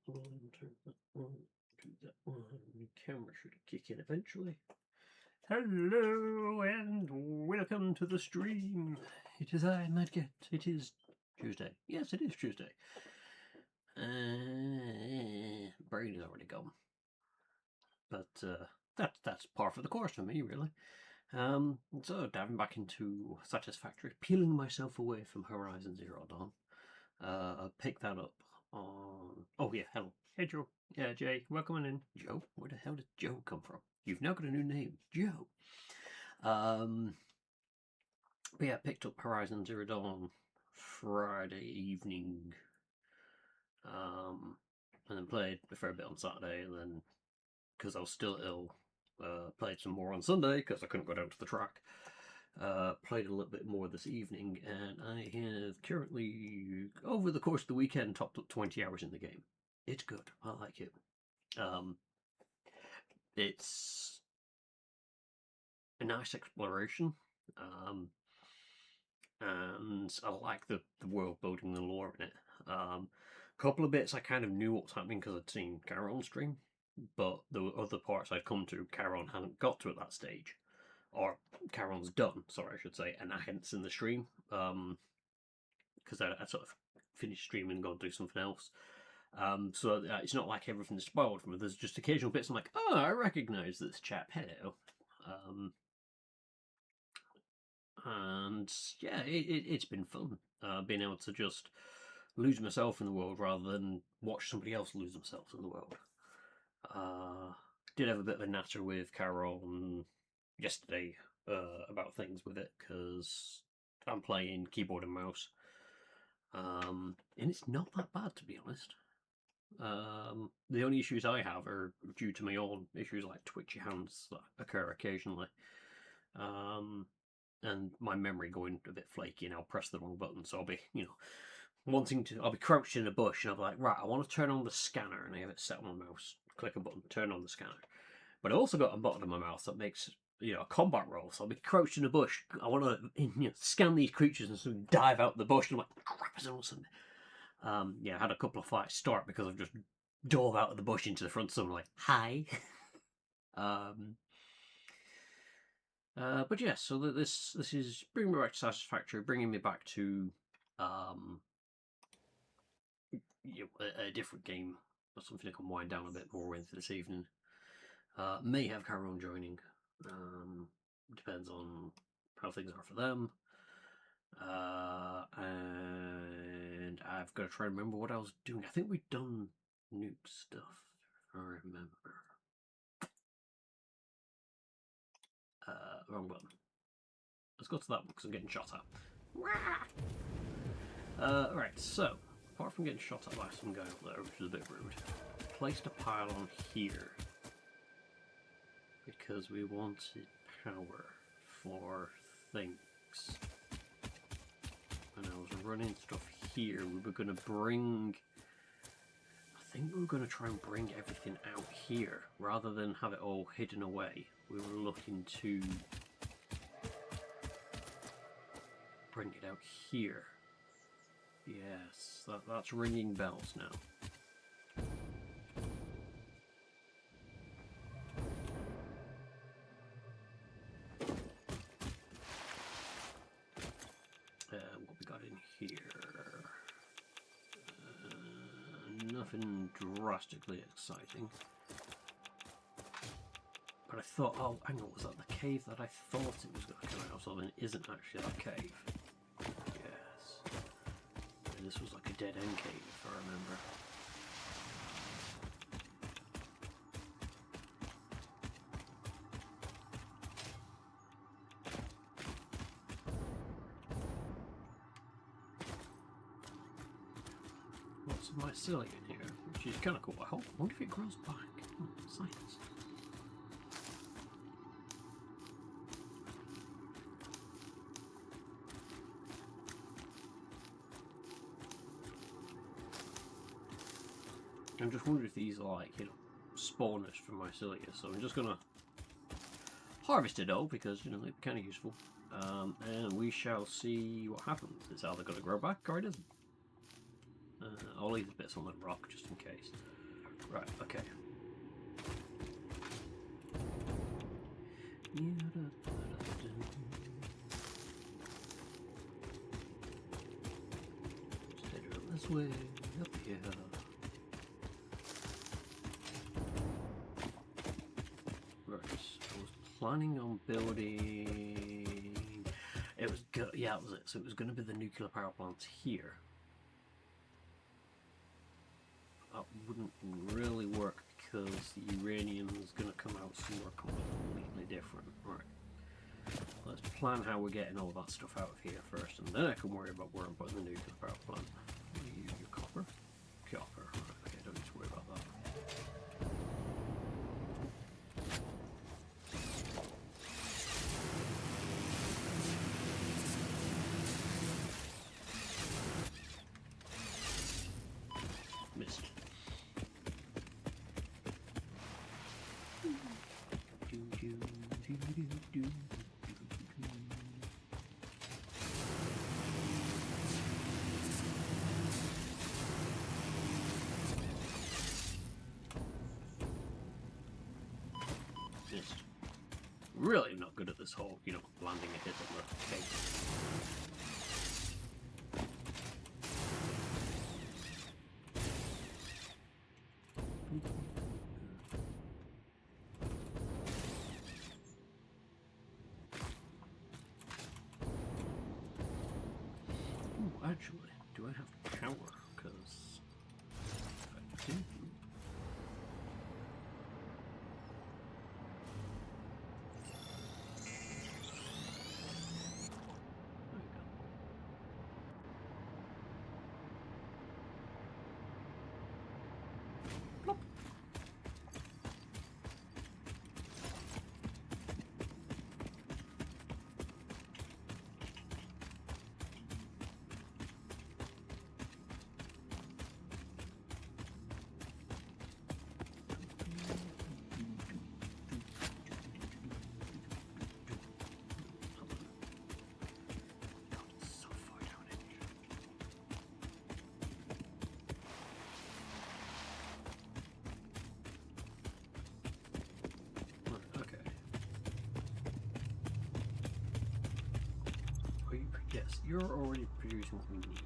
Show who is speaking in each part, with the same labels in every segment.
Speaker 1: turn that on, do that one. Camera should kick in eventually. Hello and welcome to the stream. It is I, Madget. It is Tuesday. Yes, it is Tuesday. Brain is already gone. But that's par for the course for me, really. So diving back into Satisfactory, peeling myself away from Horizon Zero Dawn. I picked that up on... Oh yeah, hello. Hey Joe. Yeah, Jay, welcome in. Joe? Where the hell did Joe come from? You've now got a new name, Joe. But yeah, I picked up Horizon Zero Dawn Friday evening. And then played a fair bit on Saturday, and then, because I was still ill, played some more on Sunday, because I couldn't go down to the track. Played a little bit more this evening, and I have currently, over the course of the weekend, topped up 20 hours in the game. It's good. I like it. It's a nice exploration, and I like the world building, the lore in it. A couple of bits I kind of knew what was happening because I'd seen Charon stream, but the other parts I'd come to, Charon hadn't got to at that stage. Or Charon's done, sorry, I should say, and I hadn't seen the stream, because I sort of finished streaming and gone do something else. So it's not like everything's spoiled from it. There's just occasional bits I'm like, oh, I recognise this chap, hello. And yeah, it's been fun, being able to just lose myself in the world rather than watch somebody else lose themselves in the world. Did have a bit of a natter with Carol yesterday about things with it, because I'm playing keyboard and mouse, and it's not that bad, to be honest. The only issues I have are due to my own issues like twitchy hands that occur occasionally, and my memory going a bit flaky, and I'll press the wrong button, so I'll be, I'll be crouched in a bush, and I'll be like, right, I want to turn on the scanner, and I have it set on my mouse, click a button, turn on the scanner. But I also got a button on my mouse that makes, a combat roll, so I'll be crouched in a bush, I want to, scan these creatures and sort of dive out the bush, and I'm like, crap, is it awesome? I had a couple of fights start because I've just dove out of the bush into the front of someone like, hi. But yeah, so this is bringing me back to Satisfactory, bringing me back to a different game, or something I can wind down a bit more with this evening. May have Caron joining. Depends on how things are for them. And I've got to try and remember what I was doing. I think we'd done nuke stuff, if I remember. Wrong button. Let's go to that one because I'm getting shot at. Right, so, apart from getting shot at by some guy up there, which is a bit rude, placed a pile on here because we wanted power for things. And I was running stuff here. We were going to bring... I think we were going to try and bring everything out here rather than have it all hidden away. We were looking to bring it out here. Yes, that's ringing bells now. What we got in here? Nothing drastically exciting. But I thought, oh, hang on, was that the cave that I thought it was going to come out of, and it isn't actually that cave? Yes. And this was like a dead end cave, if I remember. Lots of mycelium in here, which is kind of cool. I wonder if it grows back. Science. I'm just wondering if these are like, spawners from mycelia, so I'm just gonna harvest it all because, they're kind of useful. And we shall see what happens. It's either going to grow back or it isn't. I'll leave the bits on the rock just in case. Right, okay. Just head around this way, up here. Right, I was planning on building... It was yeah, that was it. So it was going to be the nuclear power plants here. That wouldn't really work because the uranium is going to come out somewhere completely different. Right. Let's plan how we're getting all that stuff out of here first, and then I can worry about where I'm putting the nuclear power plant. Your copper? Copper. Right, okay, don't need to worry about that. Missed. Missed. Really not good at this whole, you know, landing a hit on the cake. Actually, do I have power? Because I do. There we go. Plop. So far down in here. Okay. Are you, yes, you're already producing what we need.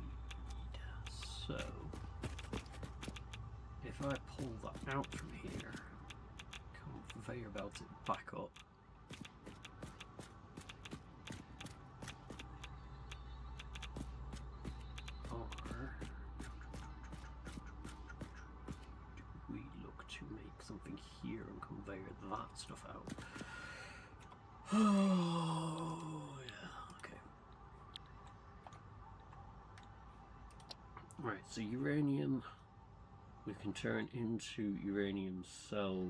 Speaker 1: So, if I pull that out from here, conveyor belt it back up. Or do we look to make something here and conveyor that stuff out? Oh, yeah, okay. Right, so uranium we can turn into uranium cells.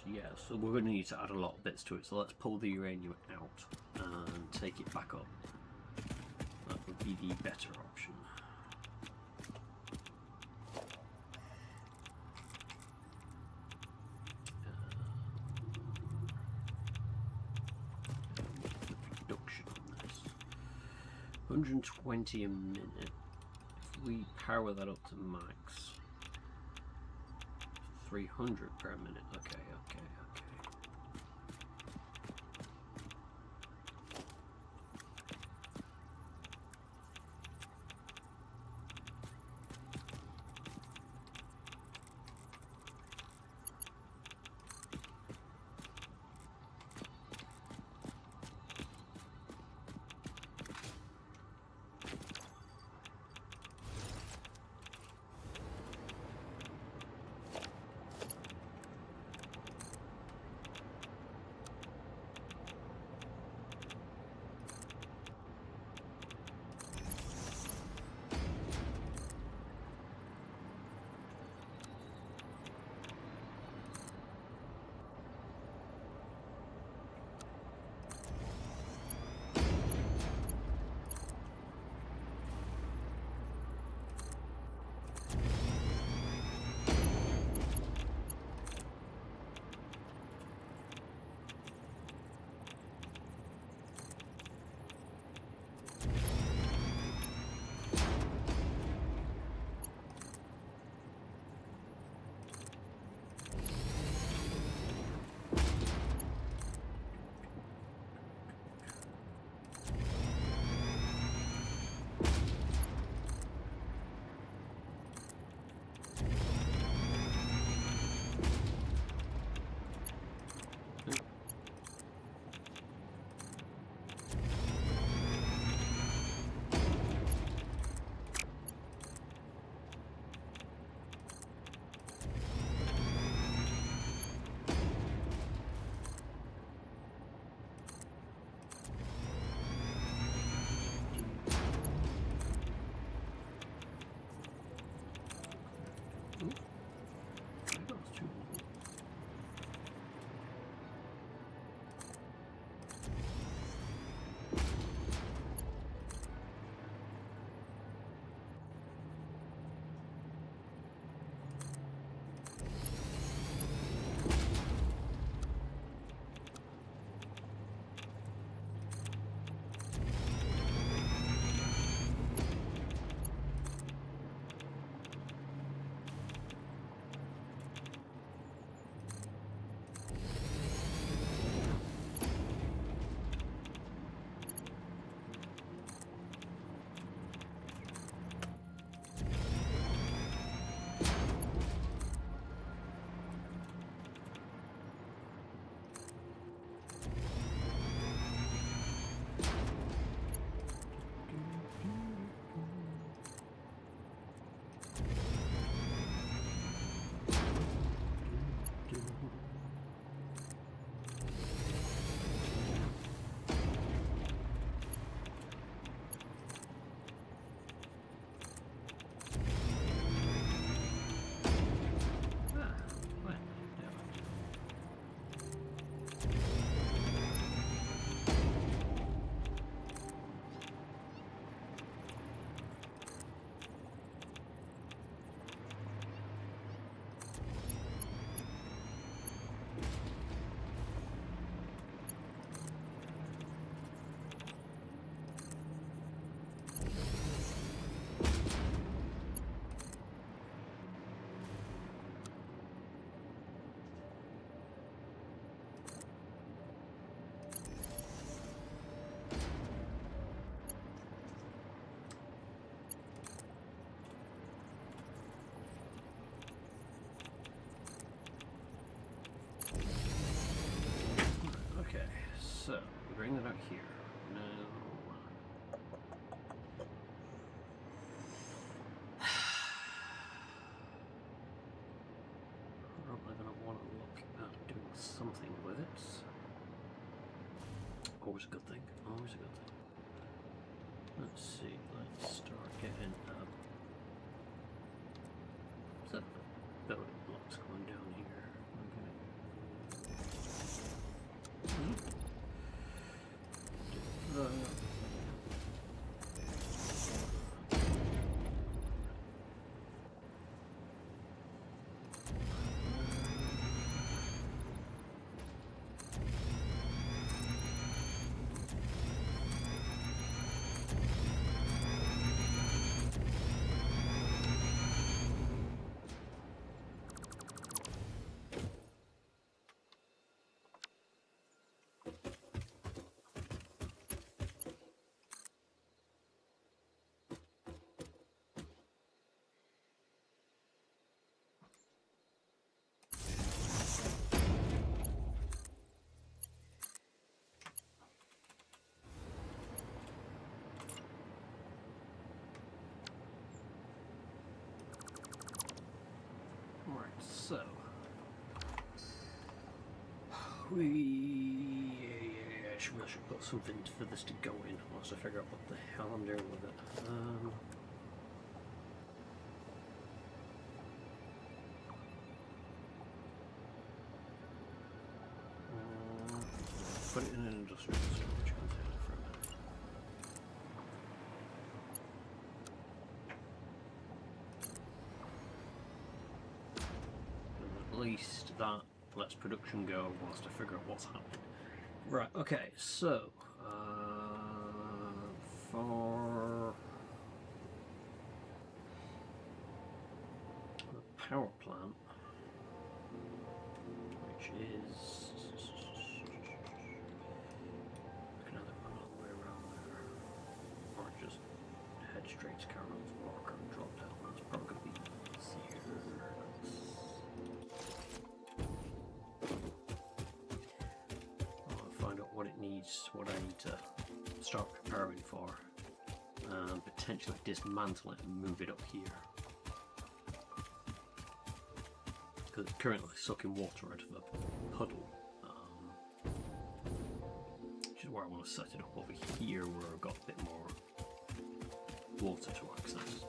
Speaker 1: Yeah, so we're going to need to add a lot of bits to it, so let's pull the uranium out and take it back up. That would be the better option. 120 a minute. If we power that up to max, 300 per minute. Okay. always a good thing. Always a good thing. Let's see. Let's start getting some building blocks going down here. Okay. Do that. So, we should put something for this to go in whilst I figure out what the hell I'm doing with it. Put it in an industrial storage container for a minute. At least that lets production go whilst I figure out what's happening. Right, okay, so for the power plant, which is I can either run all the way around there or just head straight to Carol's Walker and drop down. That's probably going to be easier. Find out what it needs, what I need to start preparing for, and potentially dismantle it and move it up here. Because it's currently sucking water out of a puddle, which is where I want to set it up over here, where I've got a bit more water to access.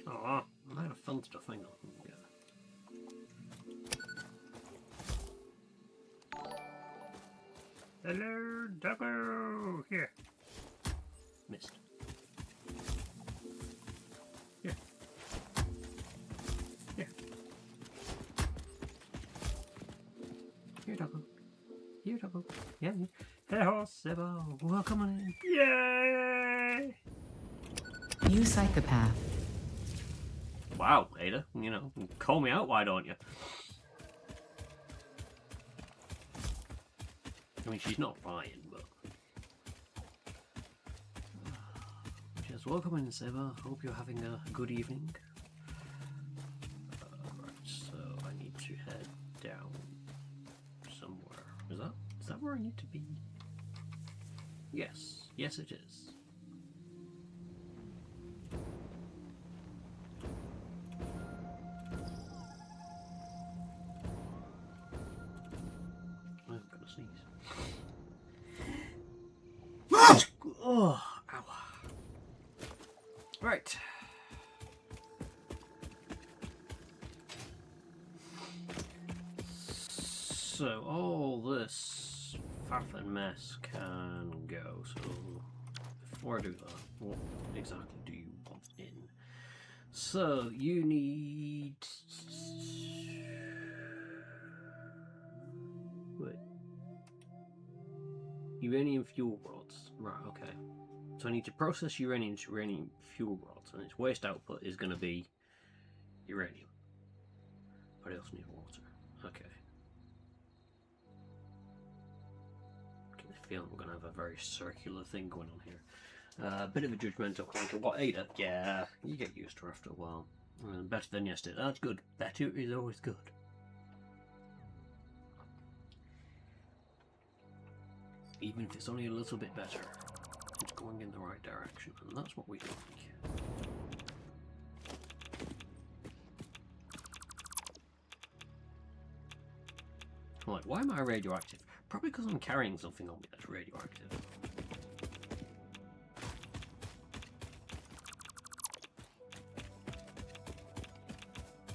Speaker 1: Oh, I had a fun stuff, hang on. Hello, doggo! Here. Missed. Here. Here. Here, doggo. Here, doggo. Yeah. Hello, Sebo. Welcome on in. Yay!
Speaker 2: You psychopath.
Speaker 1: Wow, Ada, you know, call me out, why don't you? I mean, she's not lying, but... Just welcome in, Seba. Hope you're having a good evening. Right, so I need to head down somewhere. Is that where I need to be? Yes, yes it is. Oh, ow. Right. So all this faff and mess can go. So before I do that, what exactly do you want in? So you need... Wait. Uranium fuel rods. Right, okay. So I need to process uranium to uranium fuel rods, and its waste output is going to be uranium. But I also need water. Okay. feeling we're going to have a very circular thing going on here. A bit of a judgmental clanker. What, Ada? Yeah, you get used to her after a while. Better than yesterday. That's good. Better is always good. Even if it's only a little bit better, it's going in the right direction, and that's what we like. I'm like, why am I radioactive? Probably because I'm carrying something on me that's radioactive.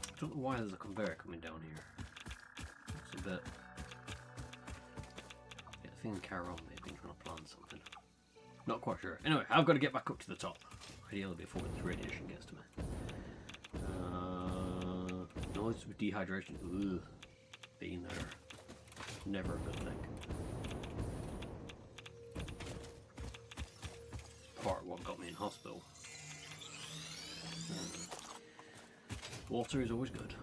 Speaker 1: I don't know why there's a conveyor coming down here. It's a bit... Yeah, I think Carol may have been trying to plan something. Not quite sure. Anyway, I've got to get back up to the top. Ideally before this radiation gets to me. Noise with dehydration. Ugh. Being there. Never a good thing. Part of what got me in hospital. Water is always good.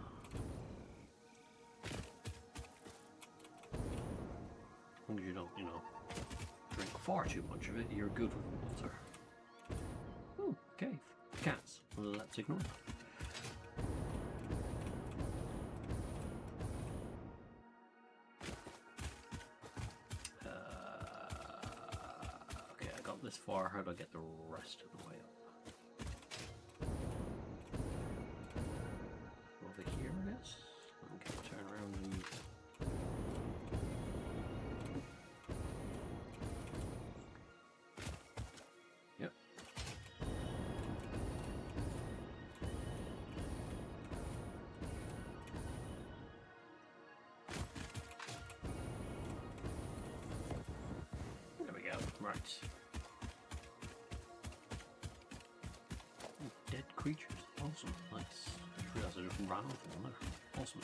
Speaker 1: As long as you don't, you know, drink far too much of it, you're good with water. Oh, cave. Cats. Let's ignore that. Okay, I got this far. How do I get the rest of the way up? Over here, I guess. Okay, turn around and... Yep. There we go. Right. Ooh, dead creatures. Awesome. Nice. I realised I just ran off one there. Awesome.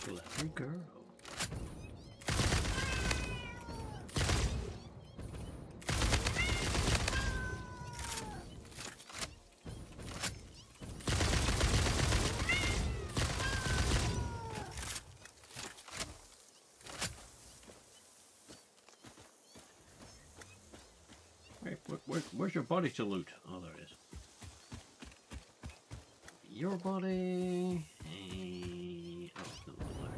Speaker 1: Clever girl. Hey, where's your body to loot? Oh, there it is. Your body. Oh, it's not there.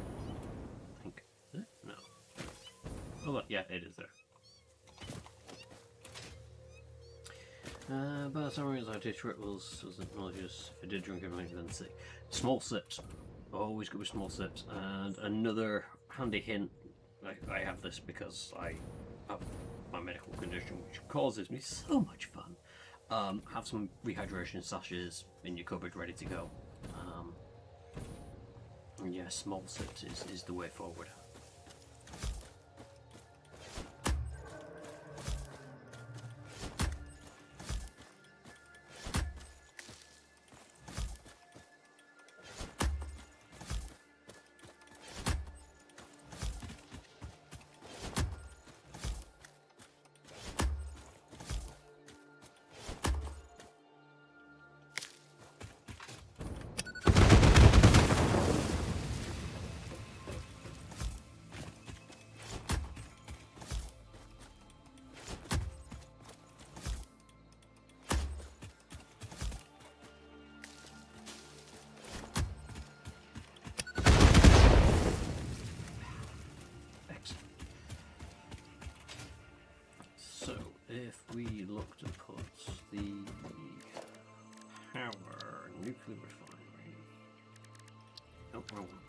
Speaker 1: I think. Is it? No. Oh, look, yeah, it is there. But some reason I did rituals wasn't malicious. If I did drink everything, then sick. Small sips. Always good with small sips. And another handy hint. I have this because I have my medical condition, which causes me so much fun. Have some rehydration sachets in your cupboard ready to go. And yeah, small sips is the way forward. If we look to put the power nuclear refinery, oh, wrong one.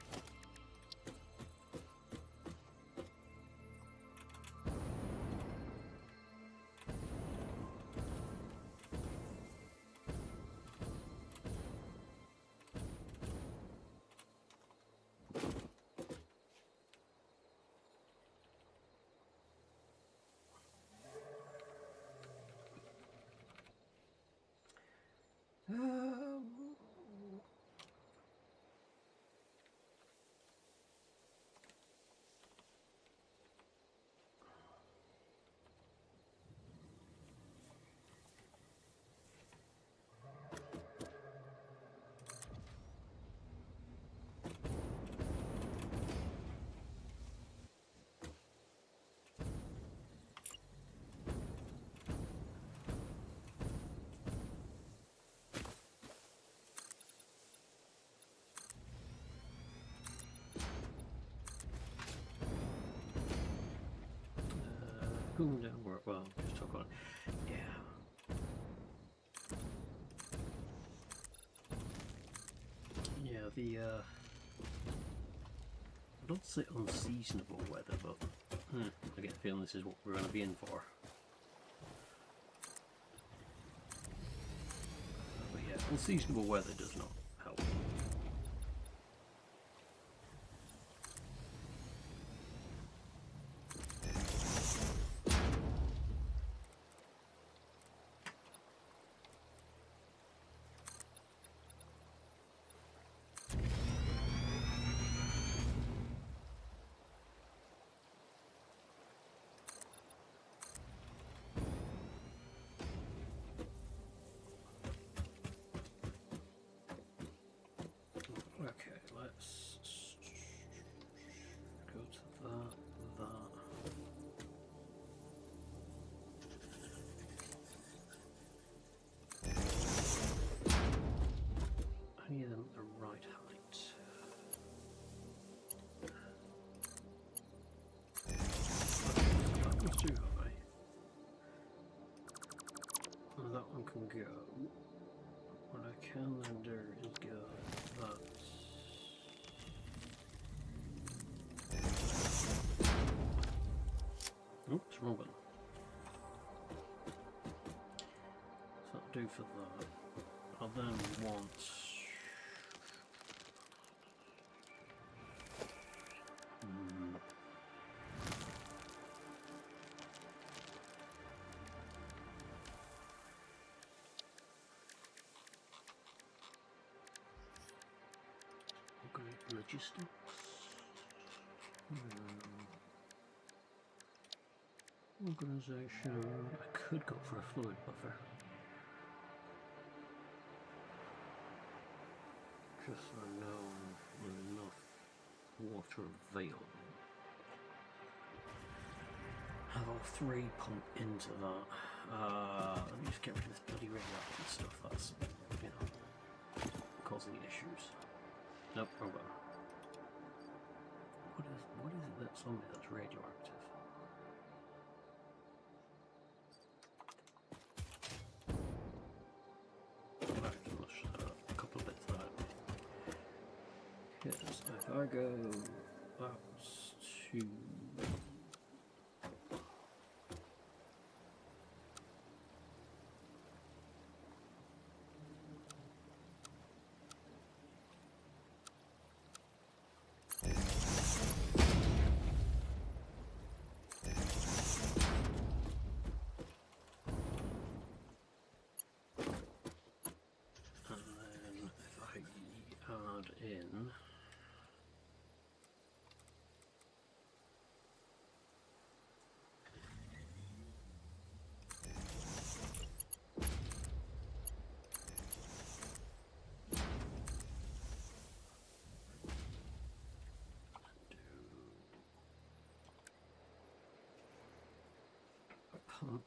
Speaker 1: cooling down work. Well, just talk on it. Yeah. Yeah, the I don't say unseasonable weather, but I get the feeling this is what we're going to be in for. But yeah, unseasonable weather does not help. Okay, let's go to that. I need them at the right height. That one's too high. And that one can go. What I can then do is go that. Oops, wrong one. So that'll do for that. I'll then want logistics. Organization. I could go for a fluid buffer. Just so I know there's enough water available. Have all three pump into that. Let me just get rid of this bloody radioactive stuff that's, you know, causing issues. Nope, wrong button. What is it that's on me that's radioactive? A couple of bits of that. Yes, if I go that's to in a pump.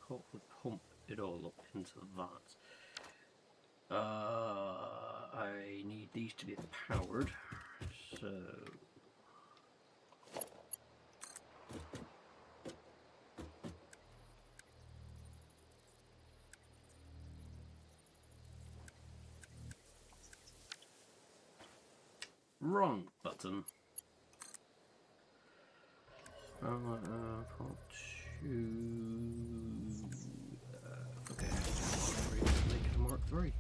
Speaker 1: Hopefully pump it all up into that. I need these to be powered, so wrong button. Port 2. Okay, make it a Mark 3.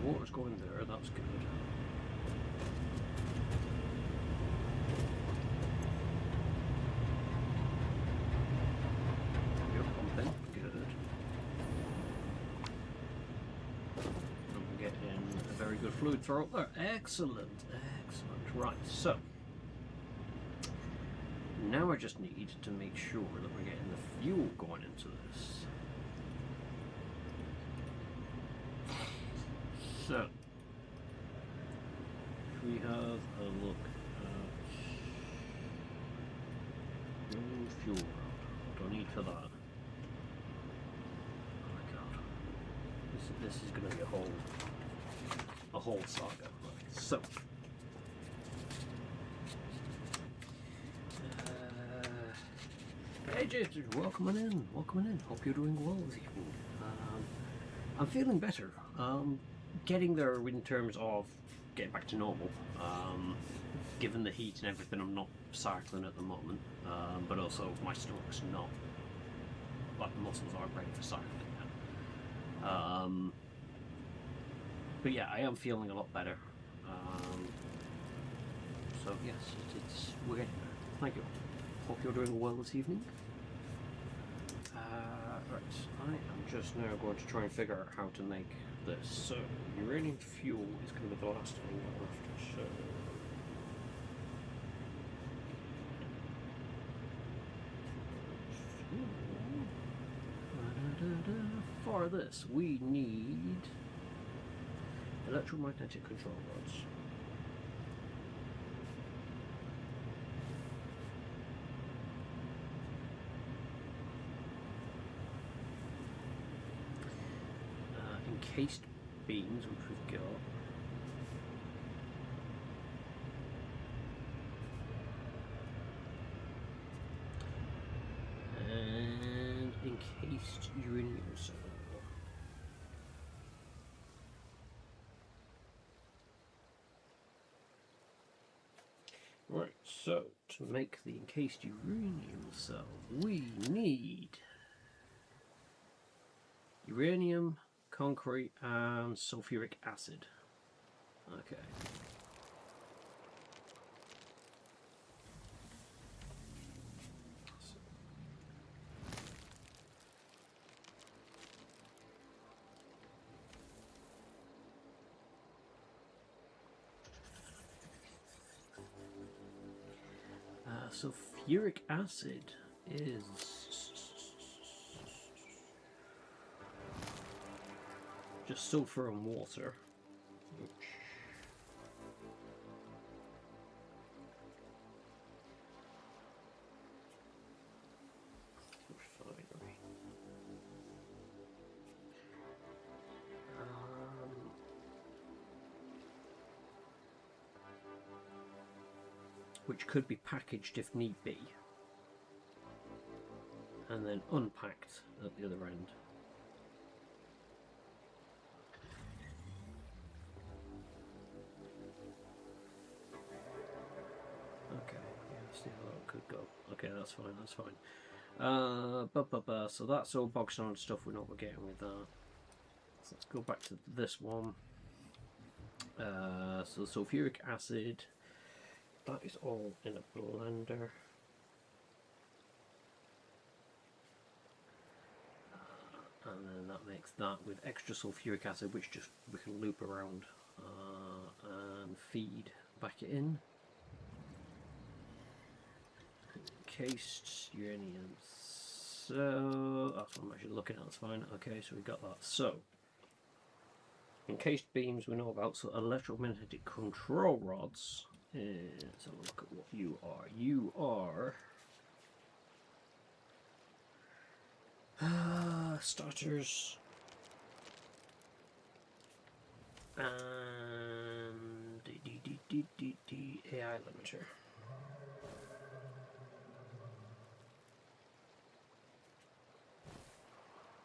Speaker 1: Water's going there, that's good. flamethrower there. Excellent, excellent. Right, so now I just need to make sure that we're getting the fuel going into this. So, if we have a look at fuel rod, what do I need for that? Oh my god, this is going to be a whole saga. Right, so. Hey Jason, welcome in, welcome in. Hope you're doing well this evening. I'm feeling better. Getting there in terms of getting back to normal. Given the heat and everything, I'm not cycling at the moment. But also my stomach's not, like the muscles aren't ready for cycling yet. But yeah, I am feeling a lot better. So yes, we're getting there. Thank you. Hope you're doing well this evening. Right, I am just now going to try and figure out how to make this. So, uranium fuel is going to be the last thing we'll have to show. For this, we need electromagnetic control rods. Encased beams, which we've got. And encased uranium cell. Right, so to make the encased uranium cell, we need uranium, concrete, and sulfuric acid. Okay. Sulfuric acid is just sulfur and water. Refinery. Which could be packaged if need be, and then unpacked at the other end. Okay, yeah, see how that could go. Okay, that's fine, that's fine. So that's all boxed on stuff we know what we're getting with that. So let's go back to this one. So sulfuric acid, that is all in a blender. And then that makes that with extra sulfuric acid, which just we can loop around and feed back in. Encased uranium. So that's what I'm actually looking at. That's fine. Okay, so we got that. So encased beams we know about. So electromagnetic control rods. Let's have a look at what you are. You are starters and AI limiter.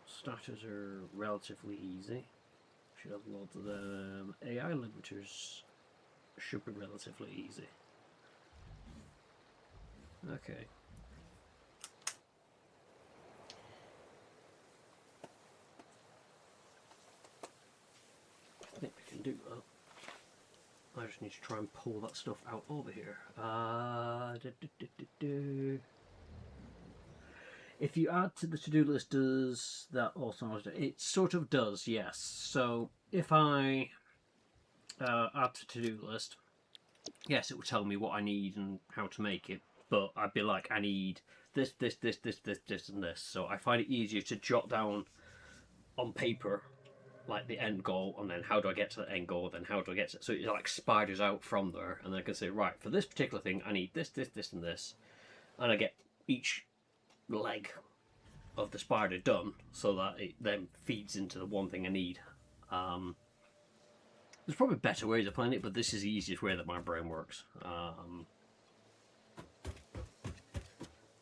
Speaker 1: Starters are relatively easy. Should have loads of them. AI limiters should be relatively easy. Okay. I think we can do that. I just need to try and pull that stuff out over here. If you add to the to-do list, does that also? It sort of does, yes. So if I add to to-do list, yes, it would tell me what I need and how to make it, but I'd be like, I need this, this, this, this, this, this, and this. So I find it easier to jot down on paper like the end goal, and then how do I get to the end goal, then how do I get to it. So it like spiders out from there, and I can say, right, for this particular thing I need this, this, this, and this, and I get each leg of the spider done so that it then feeds into the one thing I need. There's probably better ways of playing it, but this is the easiest way that my brain works.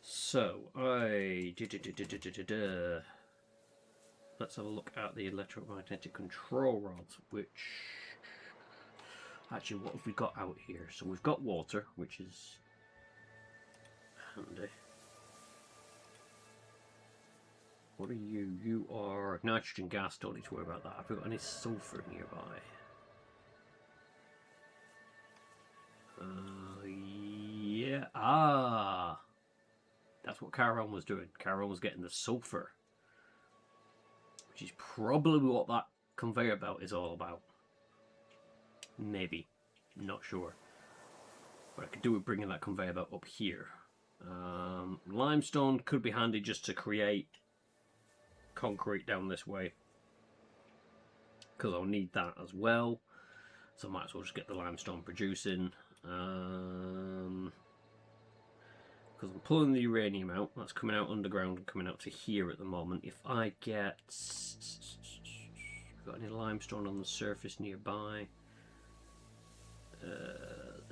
Speaker 1: So let's have a look at the electromagnetic control rods, which actually, what have we got out here? So we've got water, which is handy. What are you? You are nitrogen gas, don't need to worry about that. Have we got any sulfur nearby? Yeah. Ah! That's what Charon was doing. Charon was getting the sulfur. Which is probably what that conveyor belt is all about. Maybe. Not sure. But I could do with bringing that conveyor belt up here. Limestone could be handy just to create concrete down this way, because I'll need that as well, so I might as well just get the limestone producing, because I'm pulling the uranium out. That's coming out underground and coming out to here at the moment. If I get, got any limestone on the surface nearby,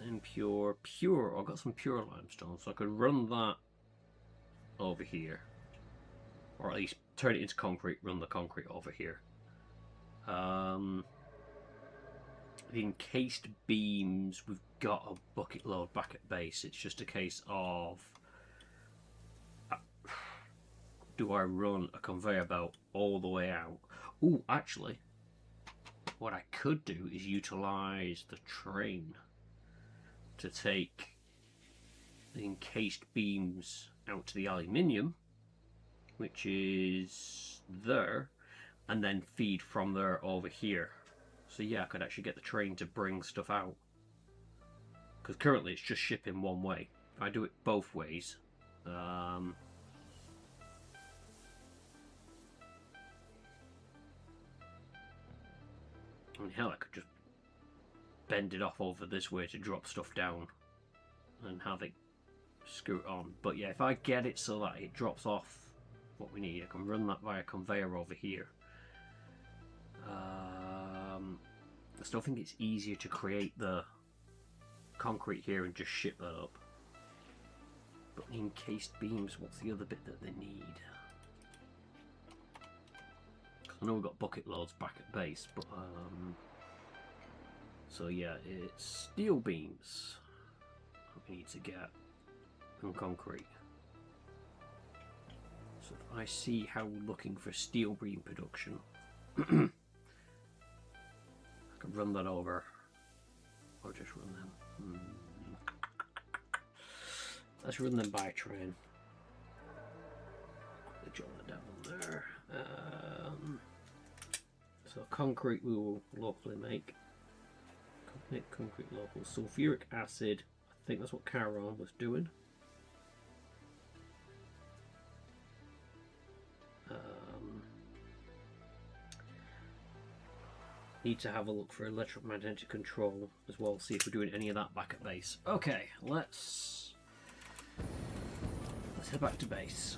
Speaker 1: impure, pure, I've got some pure limestone, so I could run that over here, or at least turn it into concrete, run the concrete over here. The encased beams, we've got a bucket load back at base. It's just a case of, do I run a conveyor belt all the way out? Oh, actually, what I could do is utilise the train to take the encased beams out to the aluminium, which is there, and then feed from there over here. So yeah, I could actually get the train to bring stuff out, because currently it's just shipping one way. If I do it both ways, and hell, I could just bend it off over this way to drop stuff down and have it scoot on. But yeah, if I get it so that it drops off what we need, I can run that via conveyor over here. I still think it's easier to create the concrete here and just ship that up. But encased beams, what's the other bit that they need? I know we've got bucket loads back at base, but so yeah, it's steel beams we need to get, and concrete. So if I see how we're looking for steel beam production, I can run that over, or just run them. Let's run them by train. Quickly jot that down there. So concrete we will locally make. Make concrete local. Sulfuric acid, I think that's what Charon was doing. Need to have a look for electromagnetic control as well, see if we're doing any of that back at base. Okay, let's head back to base.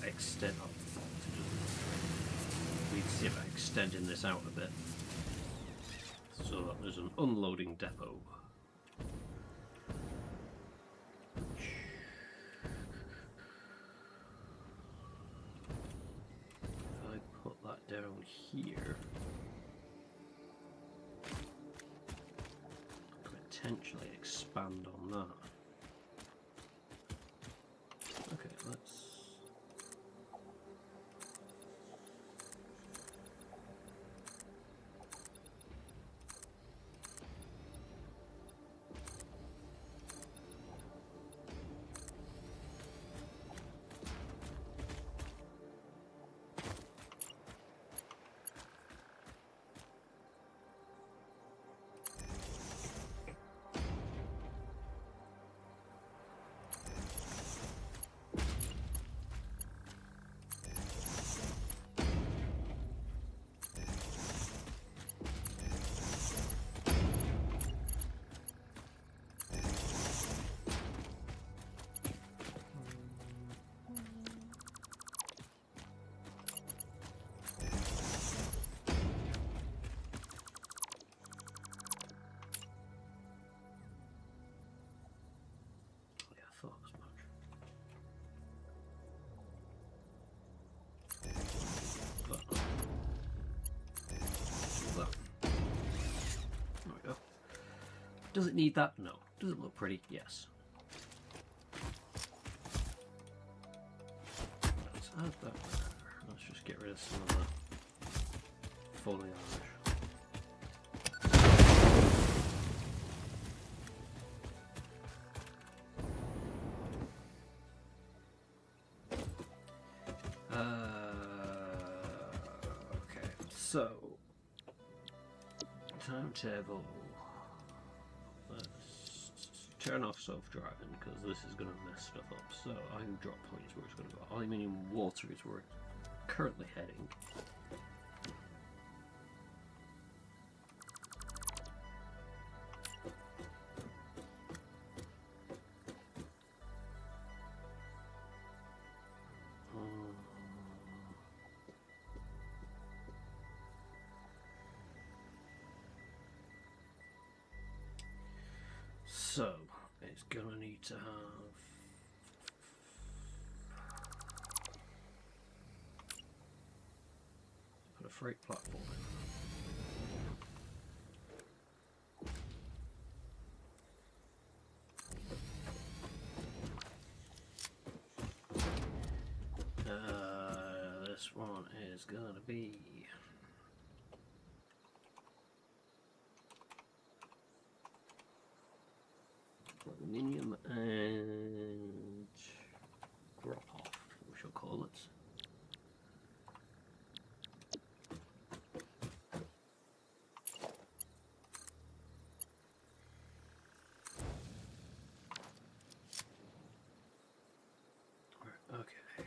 Speaker 1: Extend. We need to see about extending this out a bit, so there's an unloading depot. If I put that down here, potentially expand on that. Okay, let's... thought as much. That. There we go. Does it need that? No. Does it look pretty? Yes. Let's add that there. Let's just get rid of some of the foliage. Okay, so timetable. Let's turn off self-driving because this is going to mess stuff up. So iron drop point is where it's going to go. Aluminium water is where it's currently heading. So it's gonna need to have put a freight platform in. This one is gonna be aluminium and drop off, we shall call it. Okay.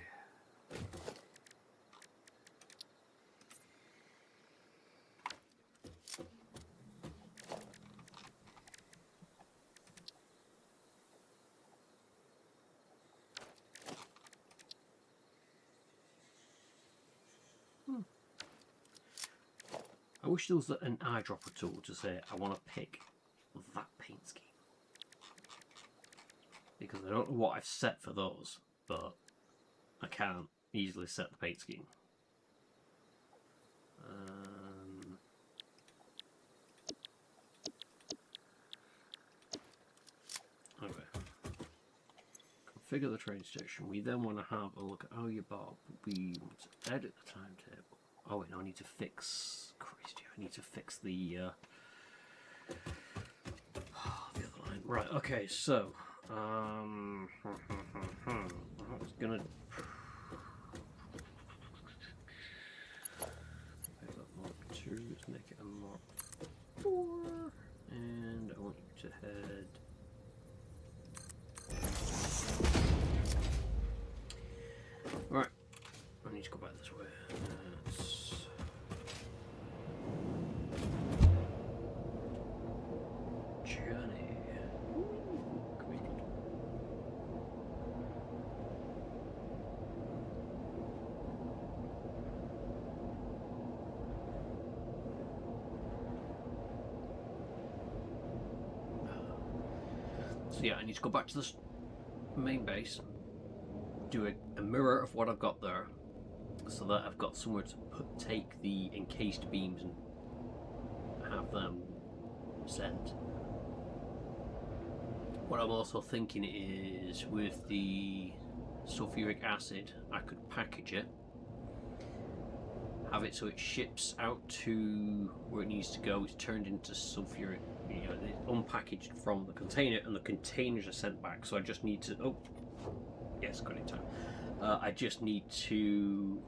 Speaker 1: I wish there was an eyedropper tool to say I want to pick that paint scheme, because I don't know what I've set for those, but I can't easily set the paint scheme. Okay. Configure the train station. We then want to have a look at how you bought. We want to edit the timetable. Oh wait, no, I need to fix. Christ, I need to fix the other line. Right. Okay. So, it's gonna. Make that Mark 2. Let's make it a Mark 4, and I want you to head. Right, I need to go back this way. Journey. Come here. So yeah, I need to go back to the main base, do a mirror of what I've got there, so that I've got somewhere to take the encased beams and have them sent. What I'm also thinking is, with the sulfuric acid, I could package it, have it so it ships out to where it needs to go. It's turned into sulfuric, you know, it's unpackaged from the container, and the containers are sent back. So I just need to, oh yes, got it time. I just need to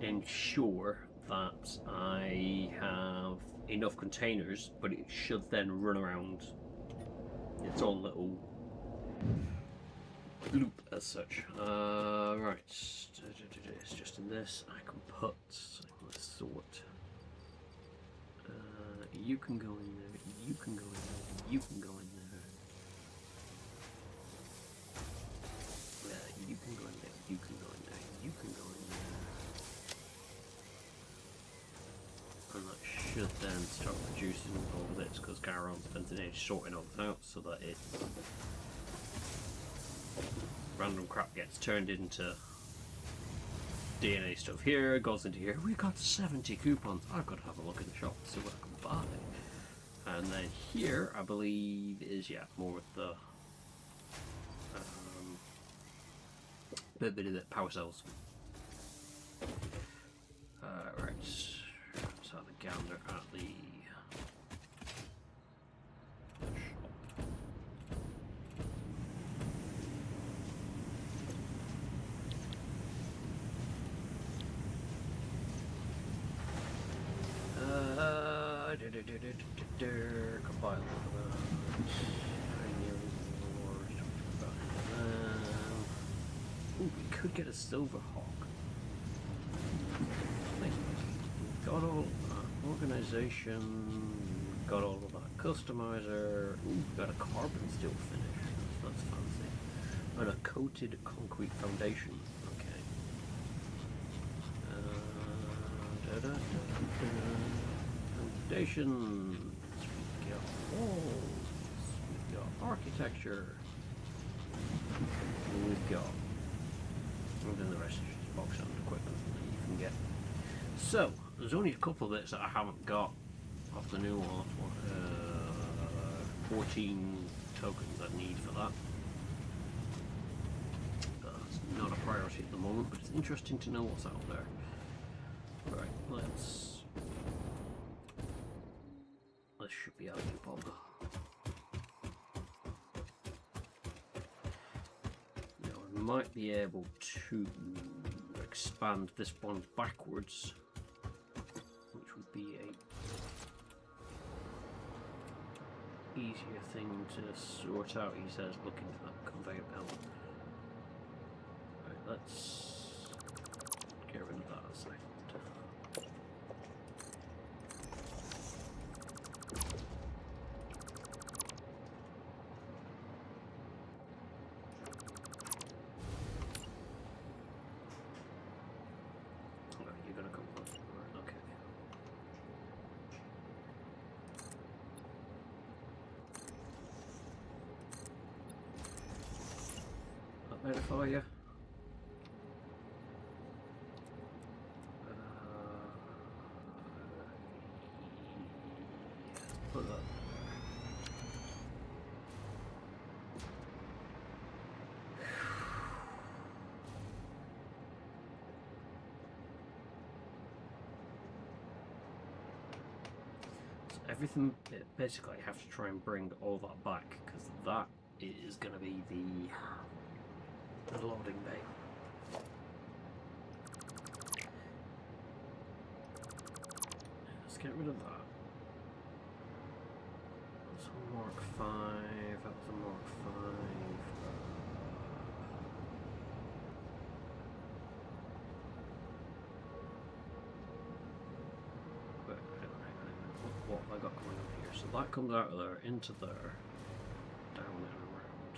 Speaker 1: ensure that I have enough containers, but it should then run around its own little loop as such. Right, it's just in this. I can put, let's sort. You can go in there, you can go in there, you can go in there. You can go in there, you can go in there, you can go in there. And that should then start producing all this, because Garon's spent an age sorting all this out so that it random crap gets turned into DNA stuff here, goes into here. We got 70 coupons. I've got to have a look in the shop to see what I can buy. And then here, I believe, is, yeah, more with the bit of the power cells. Right, let's have a gander at the shop. Combine all of that. Ooh, we could get a silver hawk. Got all that organization, got all of that customizer. Ooh, we got a carbon steel finish. That's fancy. And a coated concrete foundation. Okay. Foundations. We got walls. We've got architecture. We've got. And then the rest is just box and equipment that you can get. So, there's only a couple of bits that I haven't got off the new one. 14 tokens I need for that. That's not a priority at the moment, but it's interesting to know what's out there. Right, this should be out of the bob. Now I might be able to expand this one backwards, which would be a easier thing to sort out. He says, look into that conveyor belt. Right, let's get rid of that a second. You're gonna come close. Okay. That better for you. Put that. Everything, basically I have to try and bring all that back, because that is going to be the loading bay. Let's get rid of that. That's a Mark 5, that was a Mark 5. What have I got coming up here? So that comes out of there, into there, down and around.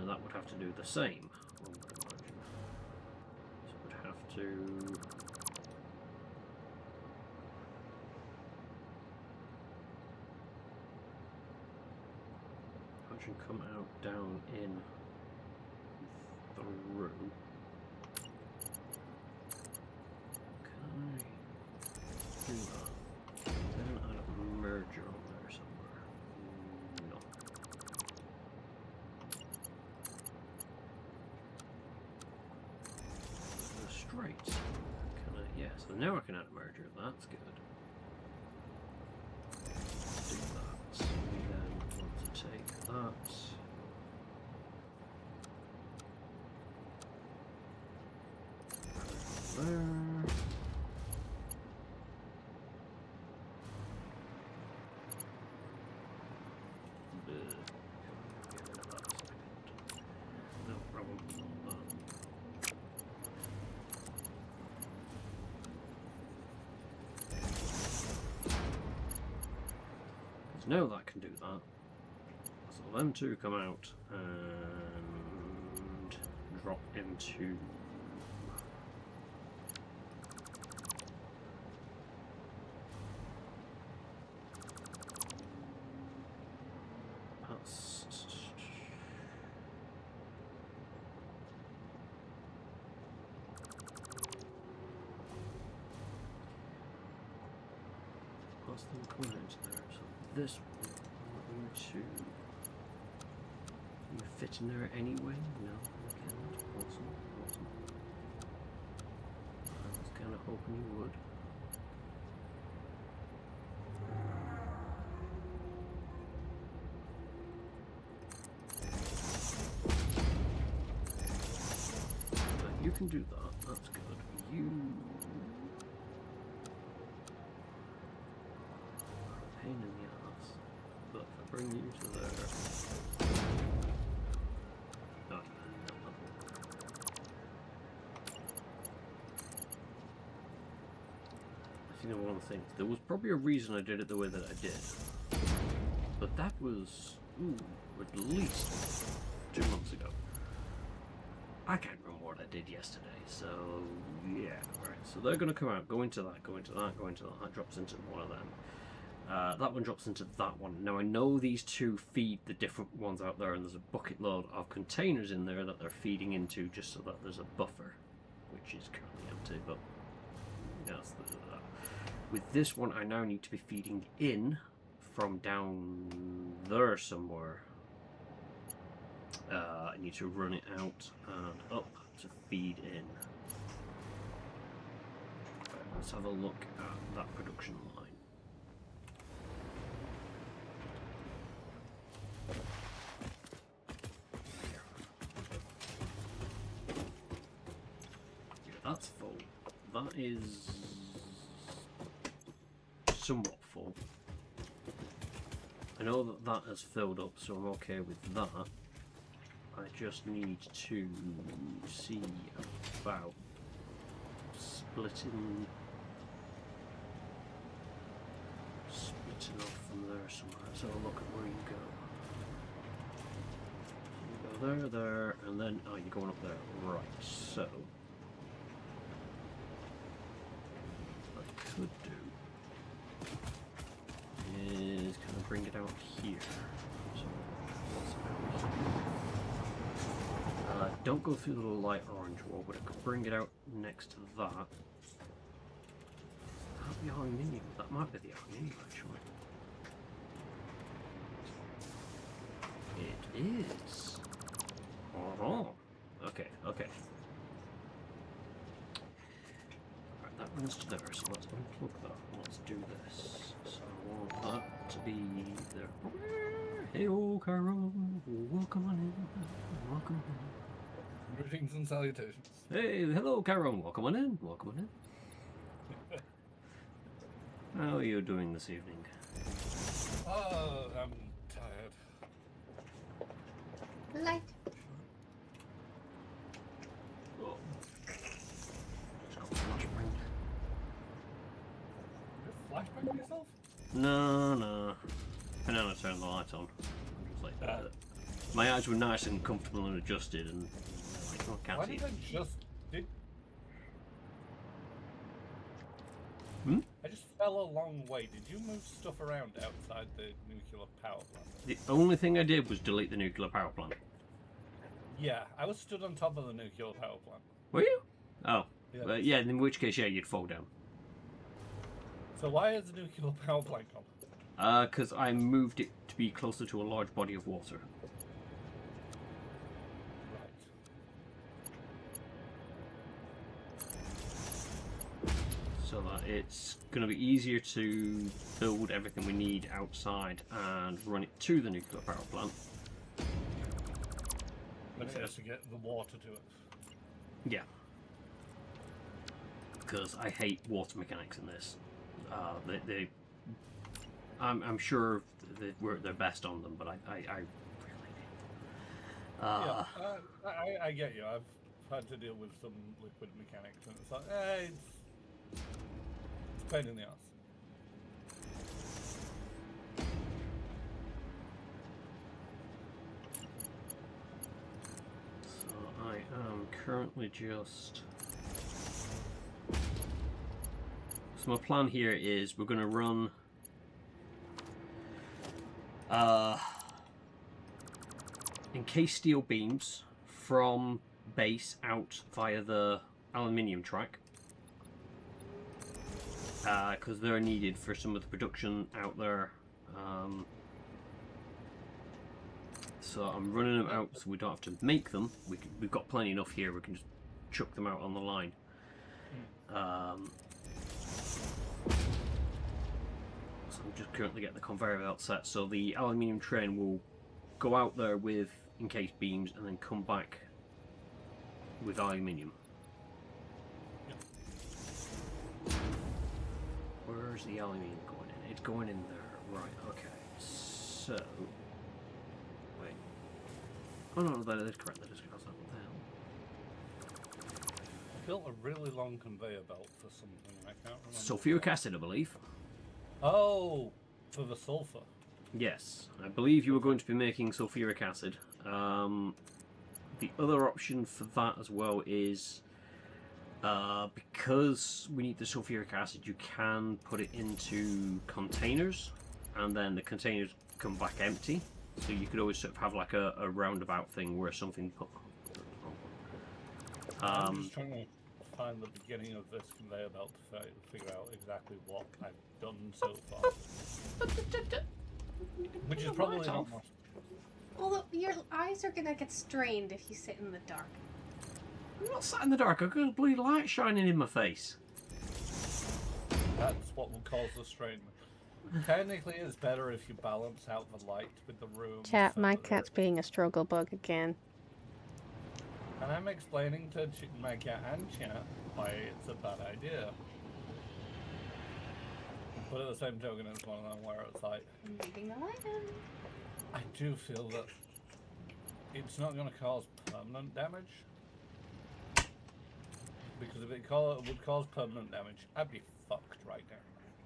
Speaker 1: That would have to do the same, one would imagine. So it would have to. branch and come out down in through. Can I do that? Then add a merger on there somewhere. No. Straight. Can I? Yeah. So now I can add a merger. That's good. Do that. We then want to take that. There. No problem. Now that can do that. So them two come out and drop into that's them coming into there. So this one I'm going to you fit in there anyway? No, I can't. Awesome. I was kind of hoping you would. But you can do that. That's good. You. Pain in the ass, but if I bring you to there, oh, I think one of the things, there was probably a reason I did it the way that I did, but that was at least 2 months ago. I can't remember what I did yesterday, so yeah, right. So they're going to come out, go into that, that drops into one of them. That one drops into that one. Now I know these two feed the different ones out there, and there's a bucket load of containers in there that they're feeding into just so that there's a buffer, which is currently empty, but yes. With this one I now need to be feeding in from down there somewhere. I need to run it out and up to feed in. Let's have a look at that production line. That's full. That is somewhat full. I know that that has filled up, so I'm okay with that. I just need to see about splitting off from there somewhere. Let's have a look at where you go. You go there, and then you're going up there. Right, so what I could do is kind of bring it out here. So what's out here? Don't go through the little light orange wall, but I could bring it out next to that. That'd be aluminium. That might be the aluminium, actually. It is. Oh, okay. Right, that runs to there, so let's unplug that. Let's do this. So I want that to be there. Hey, oh, Carol, welcome on in. Welcome in.
Speaker 3: Greetings and salutations.
Speaker 1: Hey, hello, Caron. Welcome on in. How are you doing this evening?
Speaker 3: I'm tired.
Speaker 4: Light.
Speaker 1: Oh. Just got flashbang.
Speaker 3: You flashbang yourself?
Speaker 1: No. And then I turned the light on. Just like that. My eyes were nice and comfortable and adjusted, and like, oh, can't
Speaker 3: Why
Speaker 1: see
Speaker 3: did
Speaker 1: it.
Speaker 3: I just... Did...
Speaker 1: Hmm?
Speaker 3: I just fell a long way. Did you move stuff around outside the nuclear power plant?
Speaker 1: The only thing I did was delete the nuclear power plant.
Speaker 3: Yeah, I was stood on top of the nuclear power plant.
Speaker 1: Were you? Oh.
Speaker 3: Yeah.
Speaker 1: Well, yeah, in which case, yeah, you'd fall down.
Speaker 3: So why is the nuclear power plant gone?
Speaker 1: Because I moved it to be closer to a large body of water.
Speaker 3: Right.
Speaker 1: So that it's going to be easier to build everything we need outside and run it to the nuclear power plant.
Speaker 3: But it has to get the water to it.
Speaker 1: Yeah. Because I hate water mechanics in this. I'm sure they work their best on them, but I really
Speaker 3: Yeah, I get you. I've had to deal with some liquid mechanics, and it's like, it's a pain in the ass.
Speaker 1: So I am currently just. So my plan here is we're going to run encased steel beams from base out via the aluminium track, because they're needed for some of the production out there. So I'm running them out so we don't have to make them. We've got plenty enough here. We can just chuck them out on the line. So I'm just currently getting the conveyor belt set. So the aluminium train will go out there with encased beams and then come back with aluminium. Where's the aluminium going in? It's going in there. Right, okay. So... Wait. Oh no, that is correct. That is correct. What the hell?
Speaker 3: I built a really long conveyor belt for something. I can't remember.
Speaker 1: Sulfuric acid, I believe.
Speaker 3: Oh, for the sulfur.
Speaker 1: Yes, I believe you were going to be making sulfuric acid. The other option for that as well is because we need the sulfuric acid, you can put it into containers, and then the containers come back empty. So you could always sort of have like a roundabout thing where something put.
Speaker 3: I'm just trying to find the beginning of this conveyor belt to figure out exactly what I've done so far. Which is probably not much.
Speaker 4: Well, your eyes are gonna get strained if you sit in the dark.
Speaker 1: I'm not sat in the dark. I've got a bloody light shining in my face.
Speaker 3: That's what will cause the strain. Technically, it's better if you balance out the light with the room.
Speaker 4: Chat,
Speaker 3: so
Speaker 4: my
Speaker 3: that
Speaker 4: cat's being a struggle bug again.
Speaker 3: And I'm explaining to my cat and chat why it's a bad idea. But at the same token, it's one of them where it's like...
Speaker 4: I'm leaving the light on.
Speaker 3: I do feel that it's not going to cause permanent damage. Because if it would cause permanent damage, I'd be fucked right now.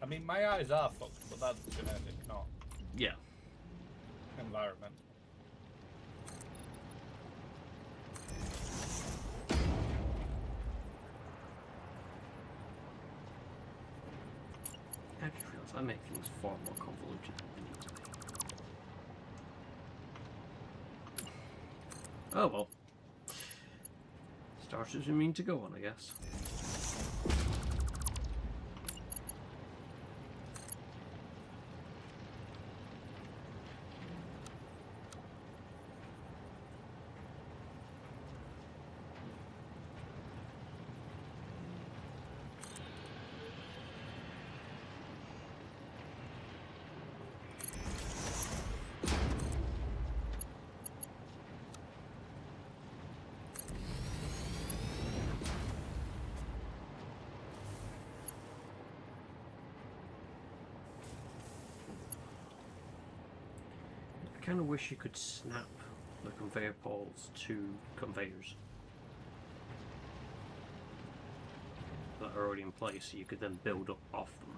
Speaker 3: I mean, my eyes are fucked, but that's genetic, not environment.
Speaker 1: I just realised I make things far more convoluted than they need to be. Oh well. Start as you mean to go on, I guess. I kind of wish you could snap the conveyor poles to conveyors that are already in place, so you could then build up off them.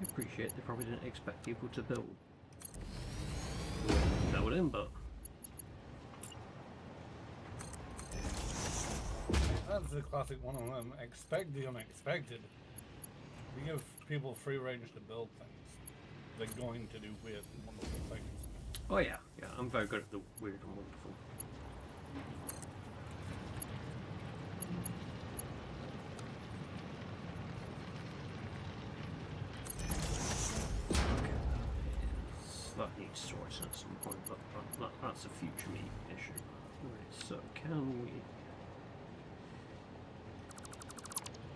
Speaker 1: I appreciate they probably didn't expect people to build in, but
Speaker 3: That's the classic one of them. Expect the unexpected. You give people free range to build things, they're going to do weird and wonderful things.
Speaker 1: oh yeah, I'm very good at the weird and wonderful. That needs sorting at some point, but that's a future me issue. Right, so can we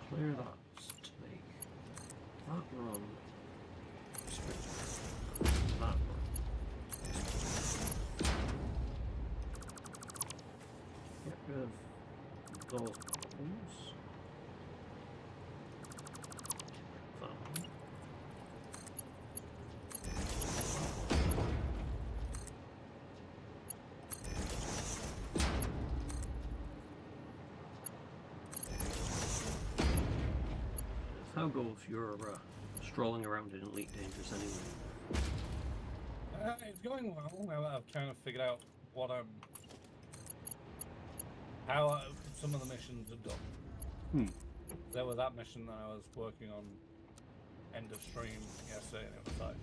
Speaker 1: clear that to make that run, that run. Get rid of those bubbles. That one. How go if you're strolling around in Elite Dangerous anyway?
Speaker 3: It's going well. Now that I've kind of figured out what how some of the missions are done. There was that mission that I was working on end of stream yesterday, and it was like,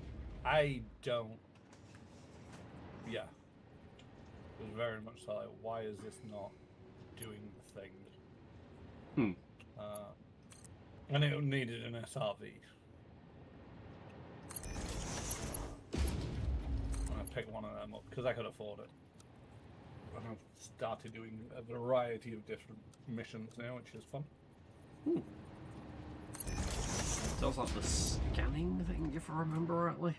Speaker 3: yeah. It was very much like, why is this not doing the thing? And it needed an SRV. And I picked one of them up because I could afford it. And I've started doing a variety of different missions now, which is fun.
Speaker 1: That was like the scanning thing, if I remember rightly.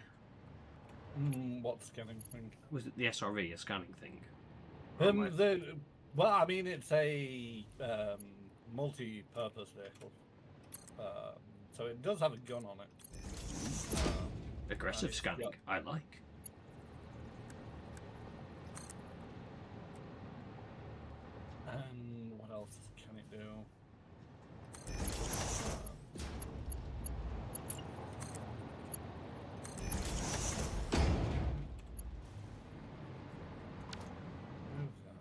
Speaker 3: What scanning thing?
Speaker 1: Was it the SRV, a scanning thing?
Speaker 3: Well, I mean, it's a multi-purpose vehicle. So it does have a gun on it.
Speaker 1: Aggressive scanning,
Speaker 3: yeah.
Speaker 1: I like.
Speaker 3: And what else can it do? Move that.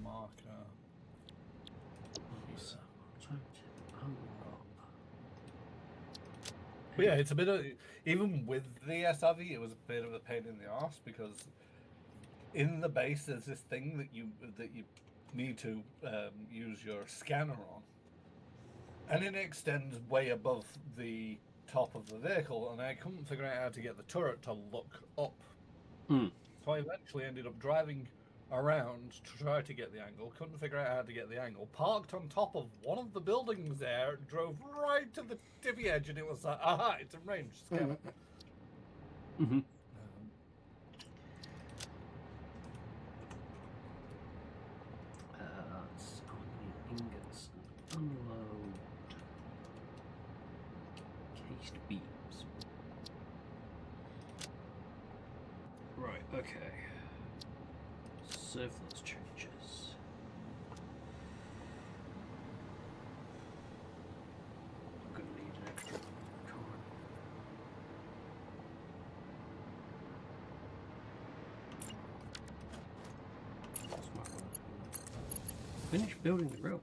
Speaker 3: Marker.
Speaker 1: So, unlock.
Speaker 3: But yeah, it's a bit of, even with the SRV, it was a bit of a pain in the arse because in the base there's this thing that you need to use your scanner on, and it extends way above the top of the vehicle, and I couldn't figure out how to get the turret to look up. So I eventually ended up driving around to try to get the angle, couldn't figure out how to get the angle, parked on top of one of the buildings there, drove right to the divvy edge, and it was like, aha, it's a range scanner.
Speaker 1: That's on the ingots and unload cased beams. Right, okay. Save those changes. I'm gonna need an extra card. Finish building the railway.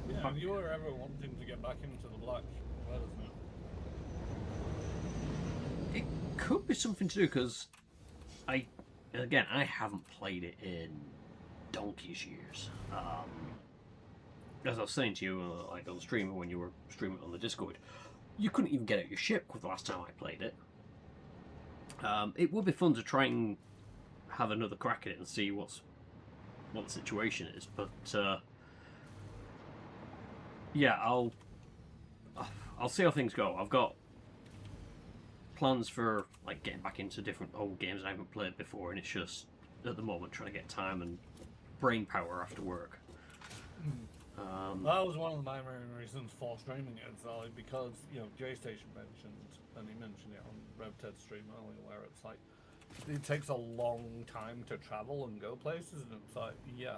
Speaker 3: Yeah, if you were ever wanting to get back into the black, let us know.
Speaker 1: It could be something to do because I haven't played it in donkey's years. As I was saying to you, like on stream when you were streaming on the Discord, you couldn't even get out your ship the last time I played it. It would be fun to try and have another crack at it and see what the situation is, but yeah, I'll see how things go. I've got plans for like getting back into different old games I haven't played before, and it's just at the moment trying to get time and brain power after work.
Speaker 3: That was one of my main reasons for streaming it, Sally, because, you know, J-Station mentioned, and he mentioned it on RevTed's stream earlier, where it's like, it takes a long time to travel and go places, and it's like, yeah,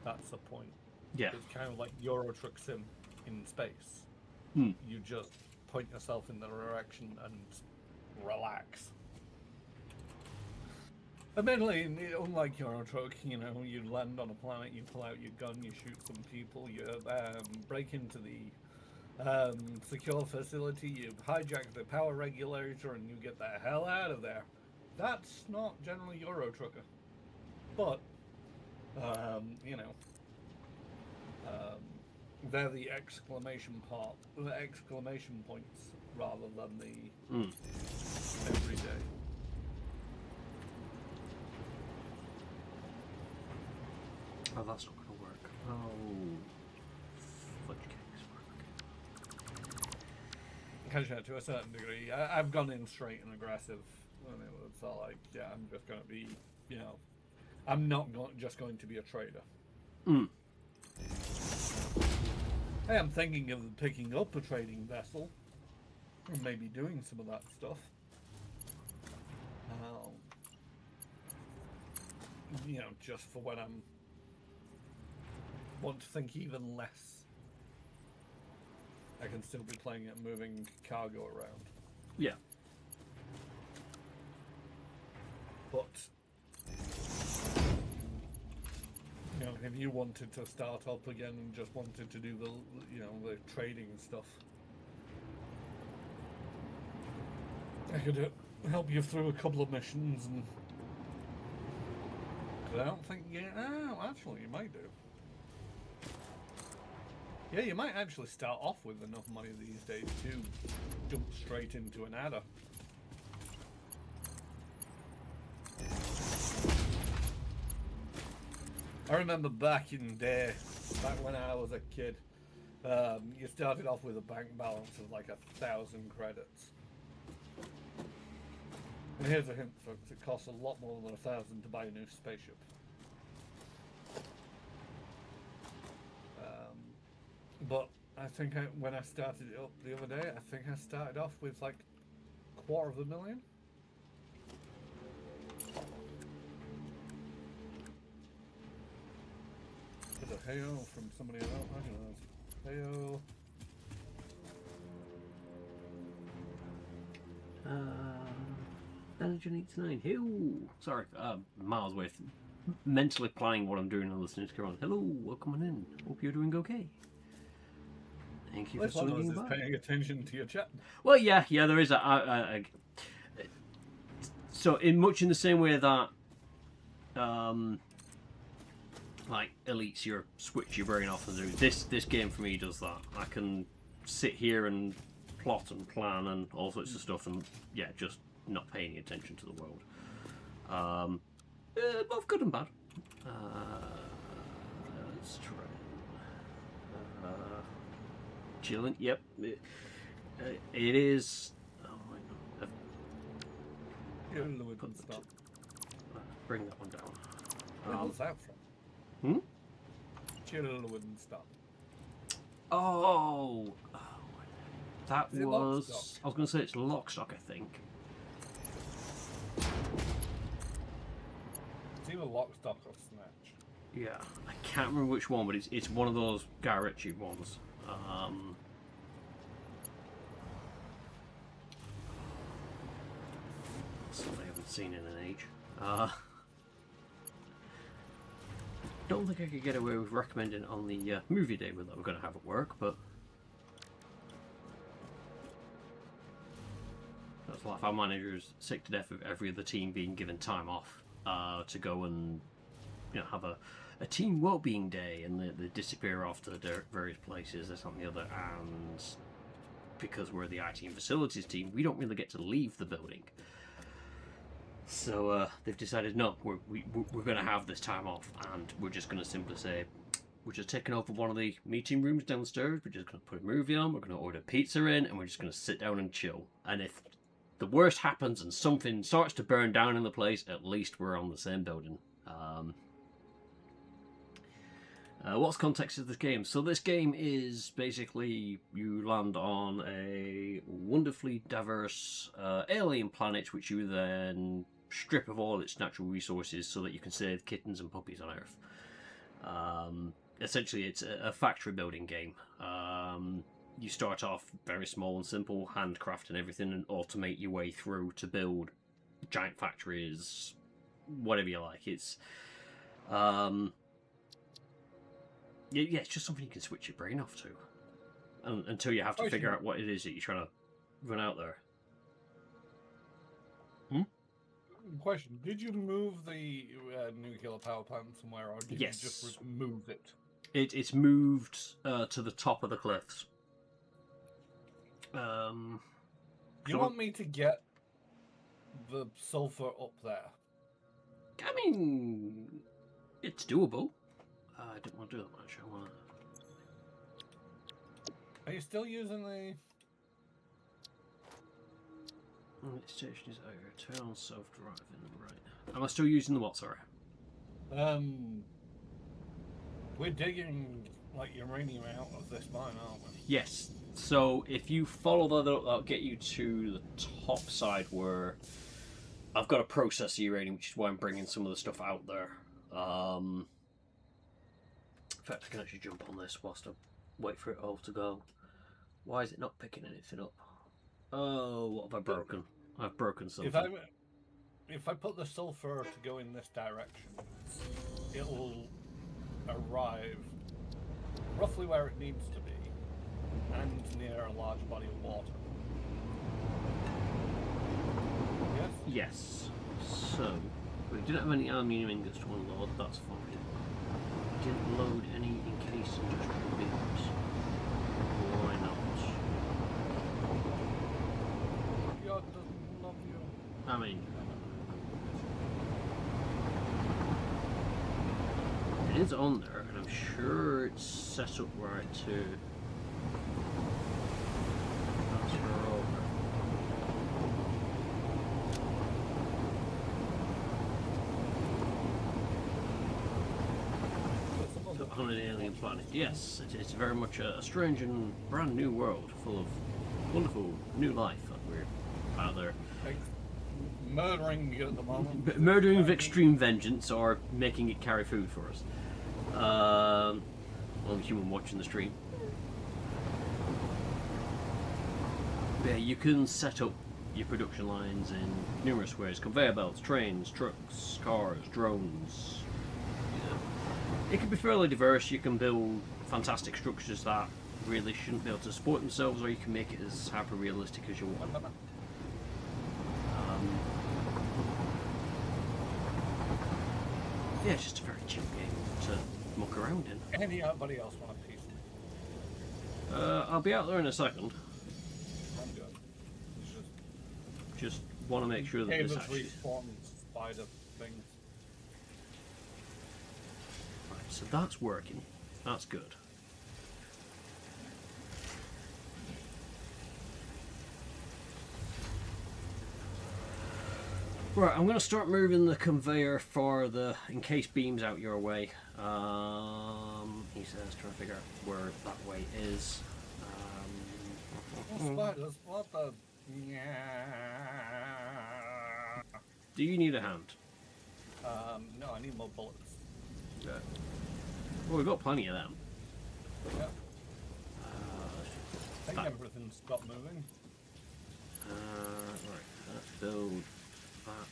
Speaker 3: that's the point.
Speaker 1: Yeah.
Speaker 3: It's kind of like Euro Truck Sim in space.
Speaker 1: Hmm.
Speaker 3: You just point yourself in the direction and relax. Admittedly, unlike Euro Truck, you know, you land on a planet, you pull out your gun, you shoot some people, you break into the secure facility, you hijack the power regulator, and you get the hell out of there. That's not generally Euro Trucker. But, you know, they're the exclamation points rather than the everyday.
Speaker 1: Oh, that's not going to work. Oh, fudge cakes work.
Speaker 3: Actually, to a certain degree, I've gone in straight and aggressive, and it was all like, yeah, I'm just going to be, you know, I'm not just going to be a trader. I am thinking of picking up a trading vessel and maybe doing some of that stuff. You know, just for when I'm want to think even less. I can still be playing it, moving cargo around.
Speaker 1: Yeah.
Speaker 3: But you know, if you wanted to start up again and just wanted to do the, you know, the trading stuff, I could help you through a couple of missions, and I don't think actually you might do. Yeah, you might actually start off with enough money these days to jump straight into an adder. I remember back in the day, back when I was a kid, you started off with a bank balance of like 1,000 credits. And here's a hint, folks, it costs a lot more than 1,000 to buy a new spaceship. But I think when I started it up the other day, I think I started off with like $250,000. There's a heyo from somebody I don't recognize. Heyo.
Speaker 1: Dungeon 89. Hello. Sorry, miles away. Mentally planning what I'm doing and listening to Kieran. Hello, welcome on in. Hope you're doing okay. Thank you for swinging by.
Speaker 3: Paying attention to your chat.
Speaker 1: Well, yeah, there is so in much in the same way that like Elite's your switch your brain off and do this game for me does that. I can sit here and plot and plan and all sorts of stuff, and yeah, just not paying any attention to the world. Both good and bad. Let's try. Chilling. Yep. It is. Oh my god. Bring that one down.
Speaker 3: Where was that from? Chill wouldn't stop.
Speaker 1: Oh, that was.
Speaker 3: Lockstock?
Speaker 1: I was going to say it's Lockstock, I think.
Speaker 3: It's either Lockstock or Snatch.
Speaker 1: Yeah, I can't remember which one, but it's one of those Guy Ritchie ones. Stuff I haven't seen in an age. Don't think I could get away with recommending it on the movie day that we're going to have at work, but that's like our manager's sick to death of every other team being given time off to go and have a team well-being day, and they disappear off to various places, this and the other, and because we're the IT and facilities team, we don't really get to leave the building. So they've decided, no, we're going to have this time off, and we're just going to simply say, we're just taking over one of the meeting rooms downstairs, we're just going to put a movie on, we're going to order pizza in, and we're just going to sit down and chill. And if the worst happens and something starts to burn down in the place, at least we're on the same building. What's context of this game? So this game is basically you land on a wonderfully diverse alien planet, which you then strip of all its natural resources so that you can save kittens and puppies on Earth. Essentially, it's a factory building game. You start off very small and simple, handcraft and everything, and automate your way through to build giant factories, whatever you like. It's it's just something you can switch your brain off to, until you have to figure out what it is that you're trying to run out there.
Speaker 3: Question: did you move the nuclear power plant somewhere, or did
Speaker 1: Yes.
Speaker 3: you just remove it?
Speaker 1: It's moved to the top of the cliffs.
Speaker 3: You want me to get the sulfur up there?
Speaker 1: I mean, it's doable. I don't want to do that much. I want to.
Speaker 3: Are you still using the?
Speaker 1: The station is over. Turn on self-driving. Right. Am I still using the what? Sorry.
Speaker 3: We're digging like uranium out of this mine, aren't we?
Speaker 1: Yes. So if you follow that up, that'll get you to the top side where I've got to process the uranium, which is why I'm bringing some of the stuff out there. In fact, I can actually jump on this whilst I wait for it all to go. Why is it not picking anything up? Oh, what have I broken? I've broken something.
Speaker 3: If I put the sulfur to go in this direction, it'll arrive roughly where it needs to be and near a large body of water. Yes?
Speaker 1: Yes. So, we didn't have any aluminium ingots to unload, that's fine. We didn't load any encased industrial beams. Why not?
Speaker 3: God doesn't love you.
Speaker 1: I mean, it is on there, and I'm sure it's set up right to transfer over. On an alien planet. Yes, it's very much a strange and brand new world full of wonderful new life that we're out there.
Speaker 3: Like, murdering you at the moment.
Speaker 1: Murdering with extreme vengeance or making it carry food for us. Only human watching the stream. Yeah, you can set up your production lines in numerous ways. Conveyor belts, trains, trucks, cars, drones. It can be fairly diverse. You can build fantastic structures that really shouldn't be able to support themselves, or you can make it as hyper-realistic as you want. Yeah, it's just a very chill game to muck around in.
Speaker 3: Anybody else want a piece of me?
Speaker 1: I'll be out there in a second.
Speaker 3: I'm good. It's
Speaker 1: Just want to make sure that this
Speaker 3: Cables
Speaker 1: actually...
Speaker 3: respawn spider things.
Speaker 1: Right, so that's working. That's good. Right, I'm going to start moving the conveyor for the encased beams out your way. He says, trying to figure out where that way is.
Speaker 3: Spiders, what the?
Speaker 1: Do you need a hand?
Speaker 3: No, I need more bullets.
Speaker 1: Yeah. Well, we've got plenty of them.
Speaker 3: Yeah. I think everything's stopped moving.
Speaker 1: Right, let's build that.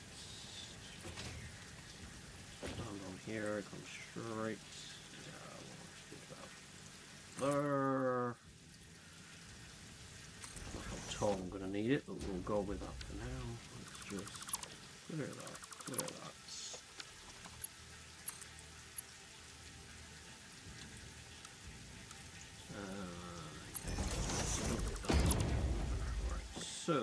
Speaker 1: Down here, come straight. There. Not how tall I'm going to need it, but we'll go with that for now. Let's just clear that, clear that. Right, so.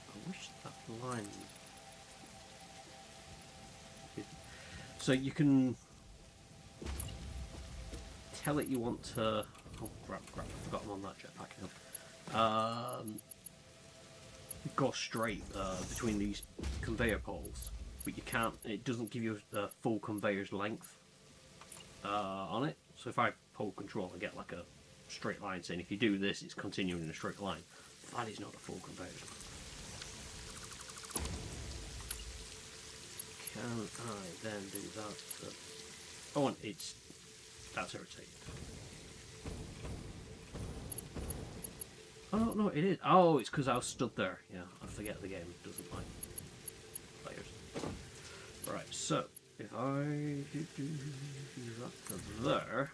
Speaker 1: I wish that line. So you can tell it you want to. Oh, crap, I forgot I'm on that jetpack now. Go straight between these conveyor poles, but you can't. It doesn't give you a full conveyor's length. on it. So if I hold control, I get like a straight line saying if you do this, it's continuing in a straight line. That is not a full conversion. Can I then do that? Oh, and that's irritating. Oh no, it is. Oh, it's because I was stood there. Yeah, I forget the game doesn't like players. Right, so if I do that to there,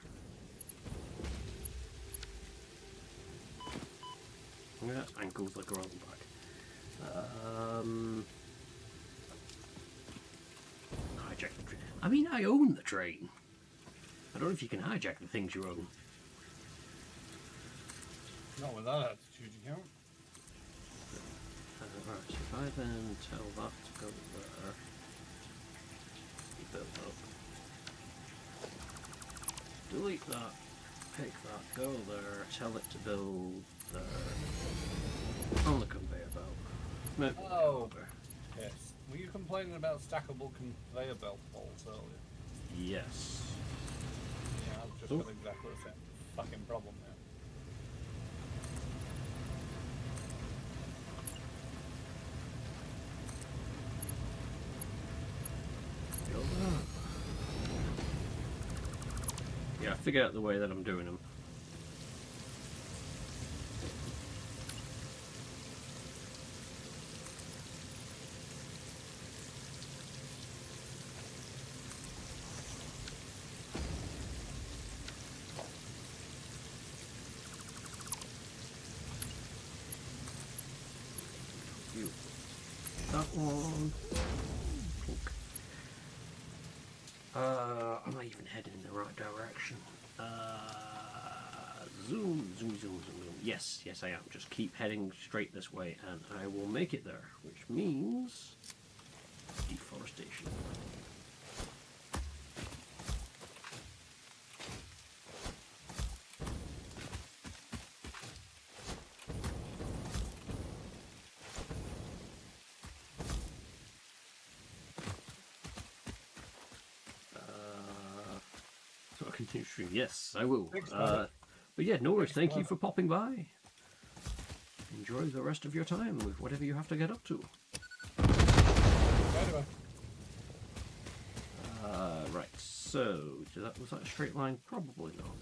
Speaker 1: yeah, ankles like a rolling back. Hijack the train. I mean, I own the train. I don't know if you can hijack the things you own.
Speaker 3: Not with that attitude, you can't.
Speaker 1: Right, so if I then tell that to go there, build up. Delete that, pick that, go there, tell it to build there. On the conveyor belt. Maybe
Speaker 3: Oh, yes. Were you complaining about stackable conveyor belt bolts earlier?
Speaker 1: Yes.
Speaker 3: Yeah, I've just got exactly the same fucking problem now.
Speaker 1: Go there. Yeah, I figured out the way that I'm doing them. That one. Am I even heading in the right direction? Zoom, zoom, zoom, zoom, zoom. Yes, yes I am. Just keep heading straight this way and I will make it there, which means deforestation. So I'll continue stream. Yes, I will. But yeah, no worries. Thank you for popping by. Enjoy the rest of your time with whatever you have to get up to.
Speaker 3: Anyway.
Speaker 1: Right, so was that a straight line? Probably not.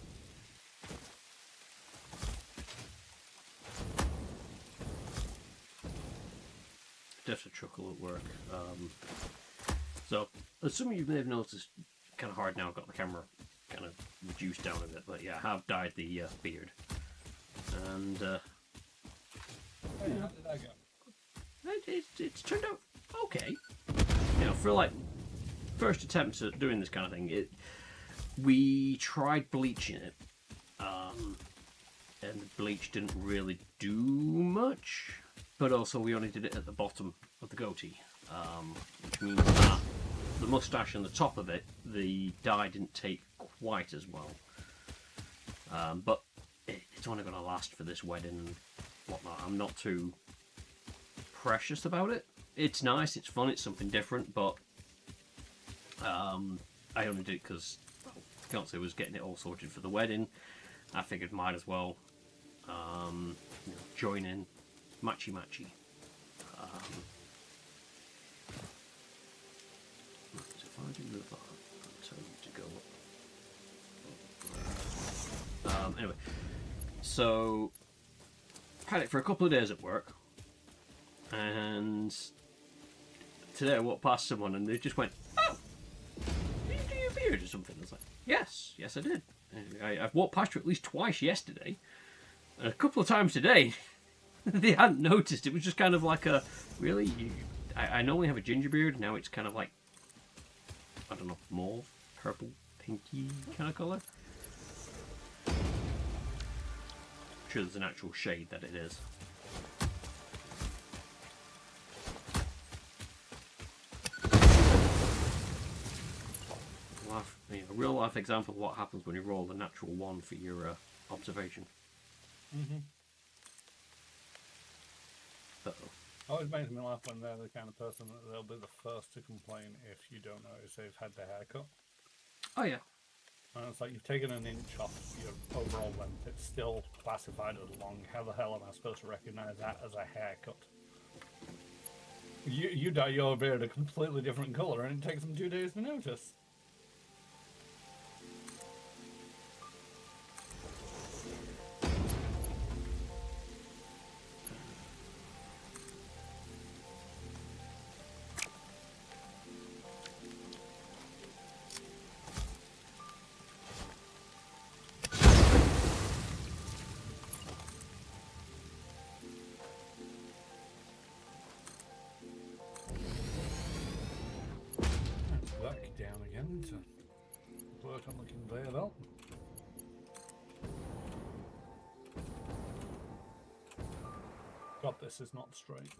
Speaker 1: Just a chuckle at work. So, assuming you may have noticed, it's kind of hard now. I've got the camera kind of reduced down a bit, but yeah, I have dyed the beard, and
Speaker 3: Hey, how did that go?
Speaker 1: it's turned out okay. You know, for like first attempts at doing this kind of thing, we tried bleaching it, and the bleach didn't really do much. But also, we only did it at the bottom of the goatee, which means that the moustache and the top of it, the dye didn't take quite as well. But it's only going to last for this wedding and whatnot. I'm not too precious about it. It's nice, it's fun, it's something different, but I only did it because fiance was getting it all sorted for the wedding. I figured might as well join in, matchy. So if I do move that, I'll tell you to go up. Anyway, so had it for a couple of days at work, and today I walked past someone and they just went, "Oh, did you do your beard or something?" I was like, yes I did. I've walked past you at least twice yesterday, and a couple of times today. They hadn't noticed. It was just kind of like a, really? I normally have a ginger beard, now it's kind of like, I don't know, mauve, purple, pinky kind of colour. I'm sure there's an actual shade that it is. A real life example of what happens when you roll the natural one for your observation.
Speaker 3: Mm-hmm.
Speaker 1: Uh-oh.
Speaker 3: Always makes me laugh when they're the kind of person that they'll be the first to complain if you don't notice they've had their hair cut.
Speaker 1: Oh yeah.
Speaker 3: And it's like you've taken an inch off your overall length. It's still classified as long. How the hell am I supposed to recognize that as a haircut? You dye your beard a completely different color, and it takes them 2 days to notice. Back down again to work on the conveyor belt. God, this is not straight.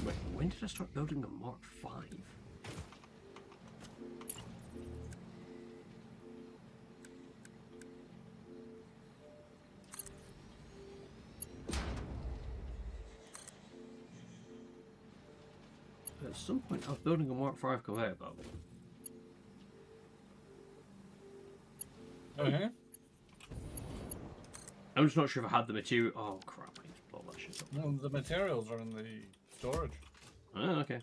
Speaker 1: Wait, when did I start building a Mark 5? At some point, I was building a Mark 5 conveyor belt.
Speaker 3: Okay.
Speaker 1: I'm just not sure if I had the material. Oh crap! I need to blow that shit up.
Speaker 3: Well, the materials are in the storage.
Speaker 1: Oh, okay.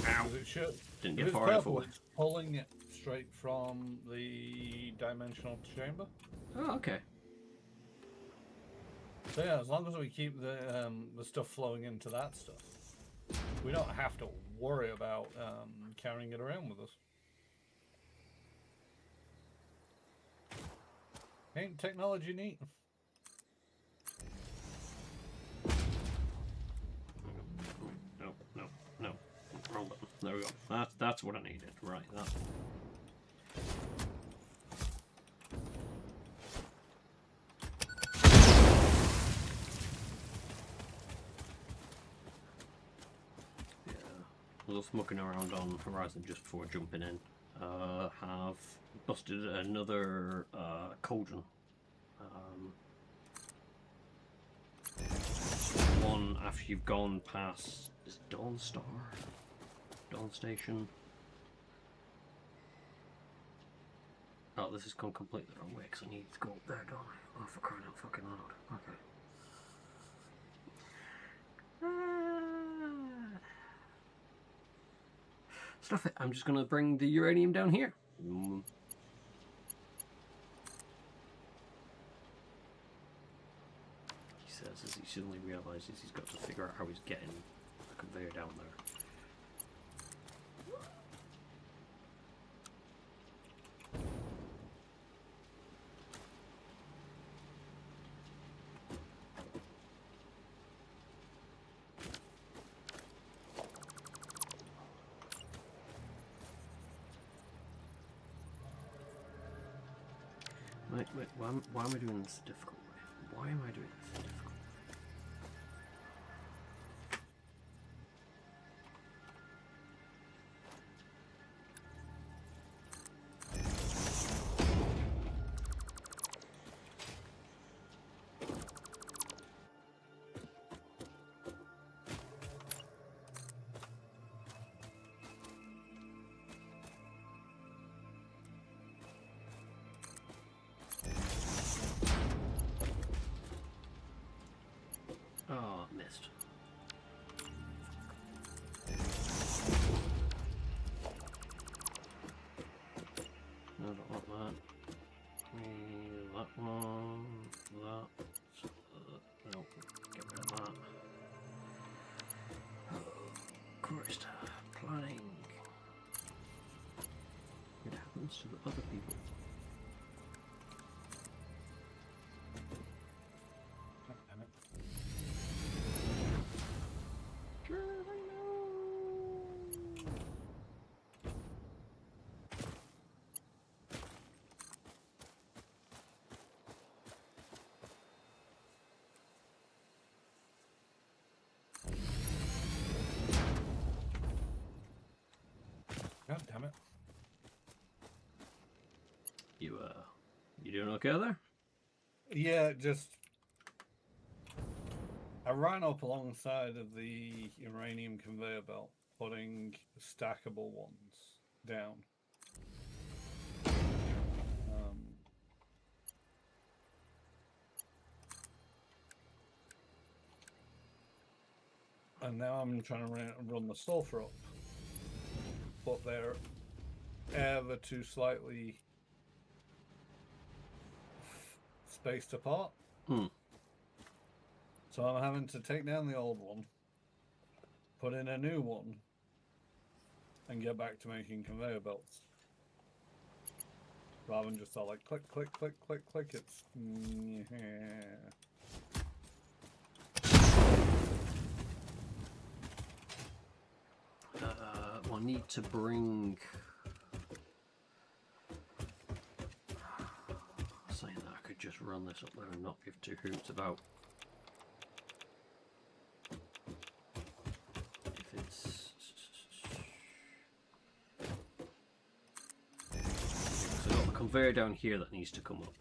Speaker 1: Ow!
Speaker 3: 'Cause it should.
Speaker 1: Didn't
Speaker 3: If
Speaker 1: get
Speaker 3: it's
Speaker 1: far enough
Speaker 3: purple,
Speaker 1: away.
Speaker 3: it's pulling it straight from the dimensional chamber.
Speaker 1: Oh, okay.
Speaker 3: So yeah, as long as we keep the stuff flowing into that stuff, we don't have to worry about carrying it around with us. Ain't technology neat?
Speaker 1: No, no, no. Wrong button. There we go. That's what I needed. Right. That. Yeah. I was smoking around on Horizon just before jumping in. Have busted another cauldron. One after you've gone past is Dawn Star, Dawn Station. Oh, this has gone completely the wrong way because I need to go up there, don't I? Oh, for crying out fucking loud. Okay. Stuff it. I'm just gonna bring the uranium down here. He says as he suddenly realizes he's got to figure out how he's getting the conveyor down there. Wait, why am I doing this the difficult way? Why am I doing this the difficult way? Oh, missed. No, I don't want that. That one. That. No, get rid of that. Oh, Christ. Planning. It happens to the other people.
Speaker 3: Damn it. God damn it.
Speaker 1: You doing okay there?
Speaker 3: Yeah, just I ran up alongside of the uranium conveyor belt, putting stackable ones down. And now I'm trying to run the sulfur up. But they're ever too slightly spaced apart. So I'm having to take down the old one, put in a new one, and get back to making conveyor belts. Rather than just all like click, click, click, click, click. It's
Speaker 1: We'll need to bring. Saying that I could just run this up there and not give two hoots about if it's. So I've got the conveyor down here that needs to come up.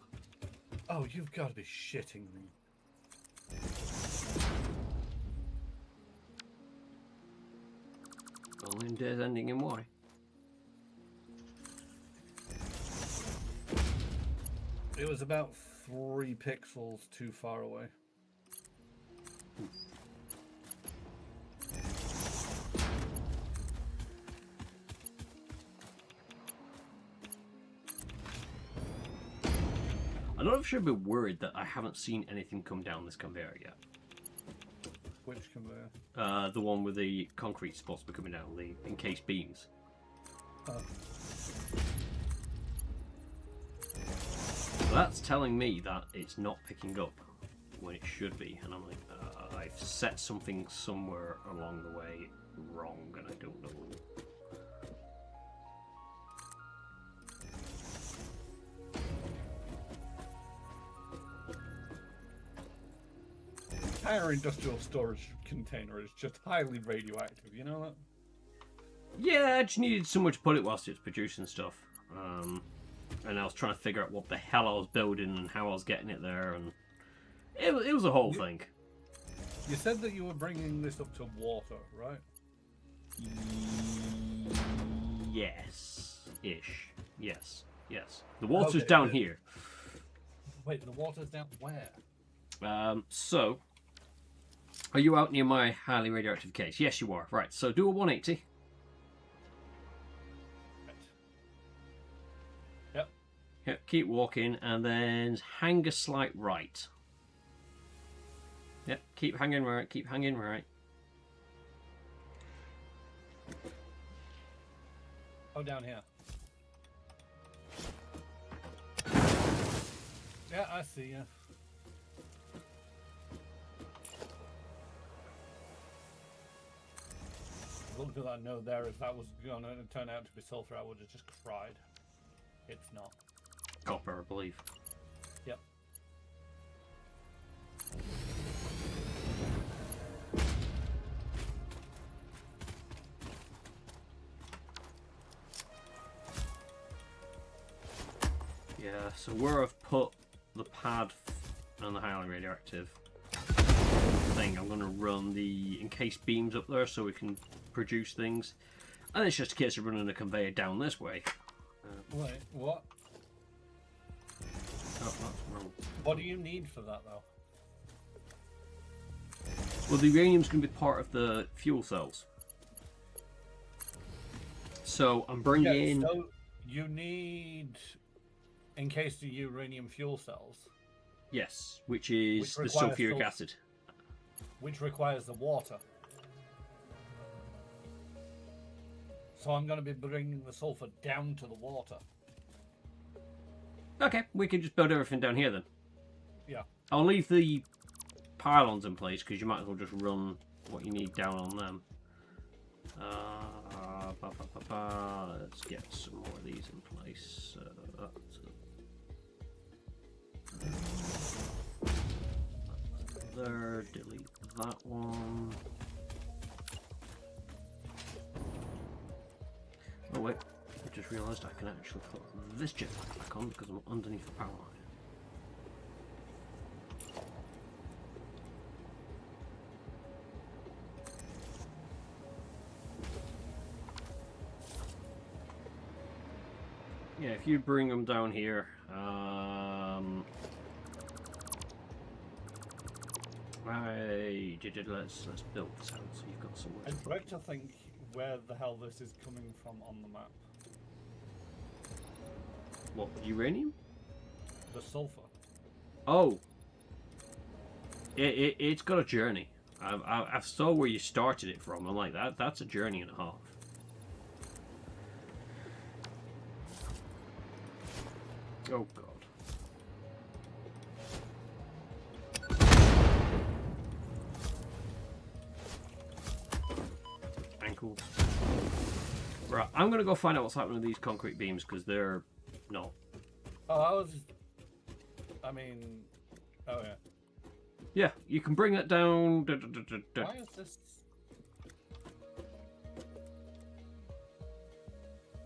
Speaker 3: oh, you've got to be shitting me.
Speaker 1: Only in days ending in Y.
Speaker 3: It was about 3 pixels too far away.
Speaker 1: I don't know if I should be worried that I haven't seen anything come down this conveyor yet.
Speaker 3: Which conveyor?
Speaker 1: The one with the concrete supposed to be coming down, the encased beams.
Speaker 3: Oh.
Speaker 1: So that's telling me that it's not picking up when it should be, and I'm like, I've set something somewhere along the way wrong, and I don't know.
Speaker 3: Entire industrial storage container is just highly radioactive, you know that?
Speaker 1: Yeah, I just needed somewhere to put it whilst it's producing stuff. And I was trying to figure out what the hell I was building and how I was getting it there, and it was a whole thing.
Speaker 3: You said that you were bringing this up to water, right?
Speaker 1: Yes-ish. Yes. The water's
Speaker 3: Okay,
Speaker 1: down
Speaker 3: good.
Speaker 1: here.
Speaker 3: Wait, the water's down where?
Speaker 1: So, are you out near my highly radioactive case? Yes, you are. Right, so do a 180.
Speaker 3: Right. Yep.
Speaker 1: Yep, keep walking, and then hang a slight right. Yep, keep hanging right, keep hanging right.
Speaker 3: Oh, down here. Yeah, I see you. Look at that node there. If that was going to turn out to be sulfur, I would have just cried. It's not.
Speaker 1: Copper, I believe.
Speaker 3: Yep.
Speaker 1: Yeah, so where I've put the pad and the highly radioactive thing, I'm going to run the encased beams up there so we can produce things. And it's just a case of running the conveyor down this way.
Speaker 3: Wait, what?
Speaker 1: Oh, that's wrong.
Speaker 3: What do you need for that, though?
Speaker 1: Well, the uranium's going to be part of the fuel cells. So I'm bringing...
Speaker 3: So you need encased uranium fuel cells.
Speaker 1: Yes, which is
Speaker 3: Which
Speaker 1: the
Speaker 3: requires
Speaker 1: sulfuric acid.
Speaker 3: Which requires the water. So I'm going to be bringing the sulfur down to the water.
Speaker 1: Okay, we can just build everything down here then.
Speaker 3: Yeah.
Speaker 1: I'll leave the pylons in place because you might as well just run what you need down on them. Let's get some more of these in place. There, delete that one. Oh wait, I just realised I can actually put this jetpack back on because I'm underneath the power line. Yeah, if you bring them down here, Right. Let's build this out so you've got somewhere.
Speaker 3: I'd like to think where the hell this is coming from on the map.
Speaker 1: What, uranium?
Speaker 3: The sulfur.
Speaker 1: Oh. It's got a journey. I saw where you started it from. I'm like, that's a journey and a half. Oh god. Ankles. Right, I'm gonna go find out what's happening with these concrete beams because they're not.
Speaker 3: Oh, I was. I mean. Oh yeah.
Speaker 1: Yeah, you can bring it down.
Speaker 3: Why is this?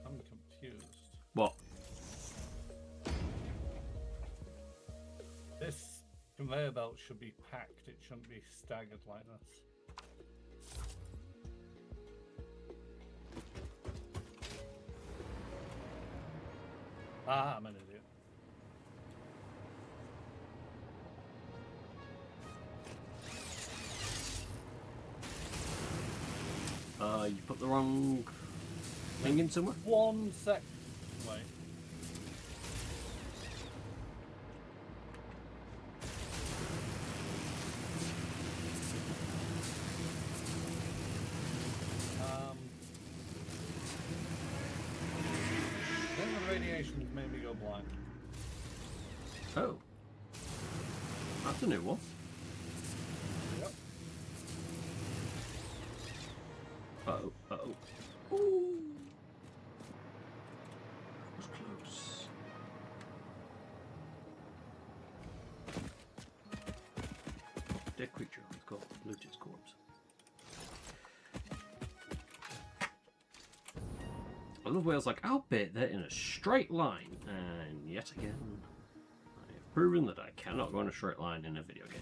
Speaker 3: I'm confused.
Speaker 1: What?
Speaker 3: This conveyor belt should be packed. It shouldn't be staggered like this. Ah, I'm an idiot.
Speaker 1: You put the wrong thing in somewhere?
Speaker 3: 1 sec. Wait. Then the radiation made me go blind.
Speaker 1: Oh. That's a new one.
Speaker 3: Yep.
Speaker 1: Uh-oh, uh-oh. Ooh. That was close. Dead creature. Let's go loot its corpse. I love where it's like, I'll bet that in a straight line. And yet again, I have proven that I cannot go in a straight line in a video game.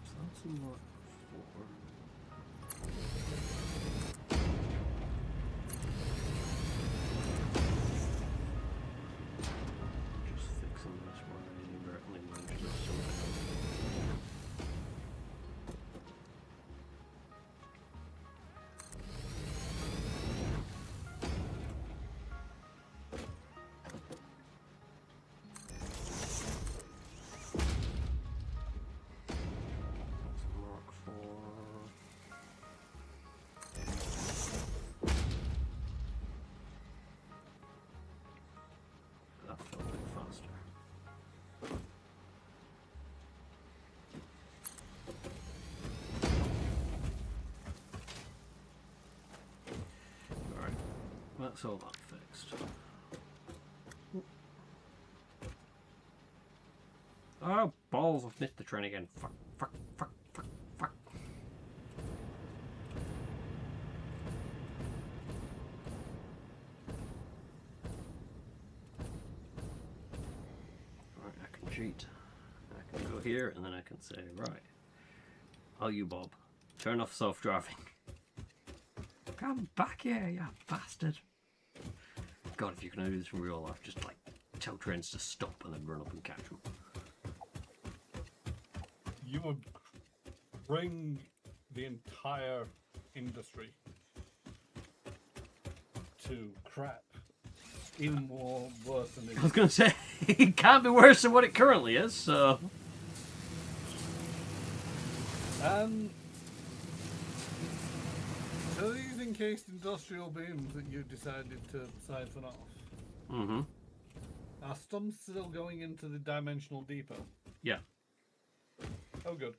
Speaker 1: So that's a Mark 4. Just fixing this one inadvertently merged with something else. That's a Mark 4. That felt a bit faster. Alright, that's all that fixed. Oh, balls, I've missed the train again. Fuck, fuck, fuck, fuck, fuck. Right, I can cheat. I can go here and then I can say, right. Oh, you Bob, turn off self-driving. Come back here, you bastard. God, if you can do this in real life, just like tell trains to stop and then run up and catch them.
Speaker 3: You would bring the entire industry to crap. Even more worse than it
Speaker 1: I was going to say, it can't be worse than what it currently is, so...
Speaker 3: So these encased industrial beams that you decided to siphon off,
Speaker 1: Mm-hmm.
Speaker 3: are some still going into the dimensional depot?
Speaker 1: Yeah.
Speaker 3: Oh, good.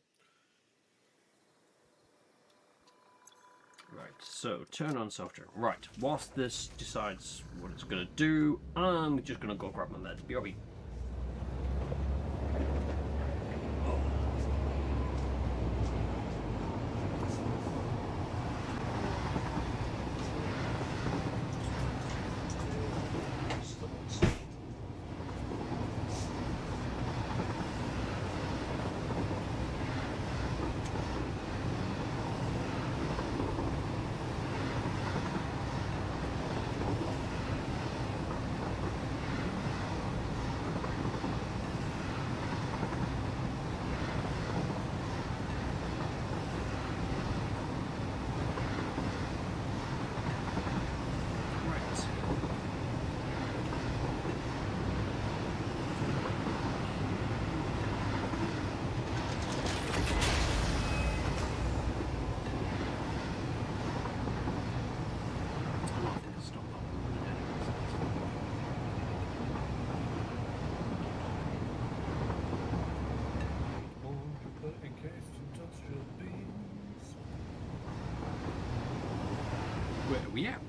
Speaker 1: Right, so turn on software. Right, whilst this decides what it's going to do, I'm just going to go grab my meds. BRB. we at?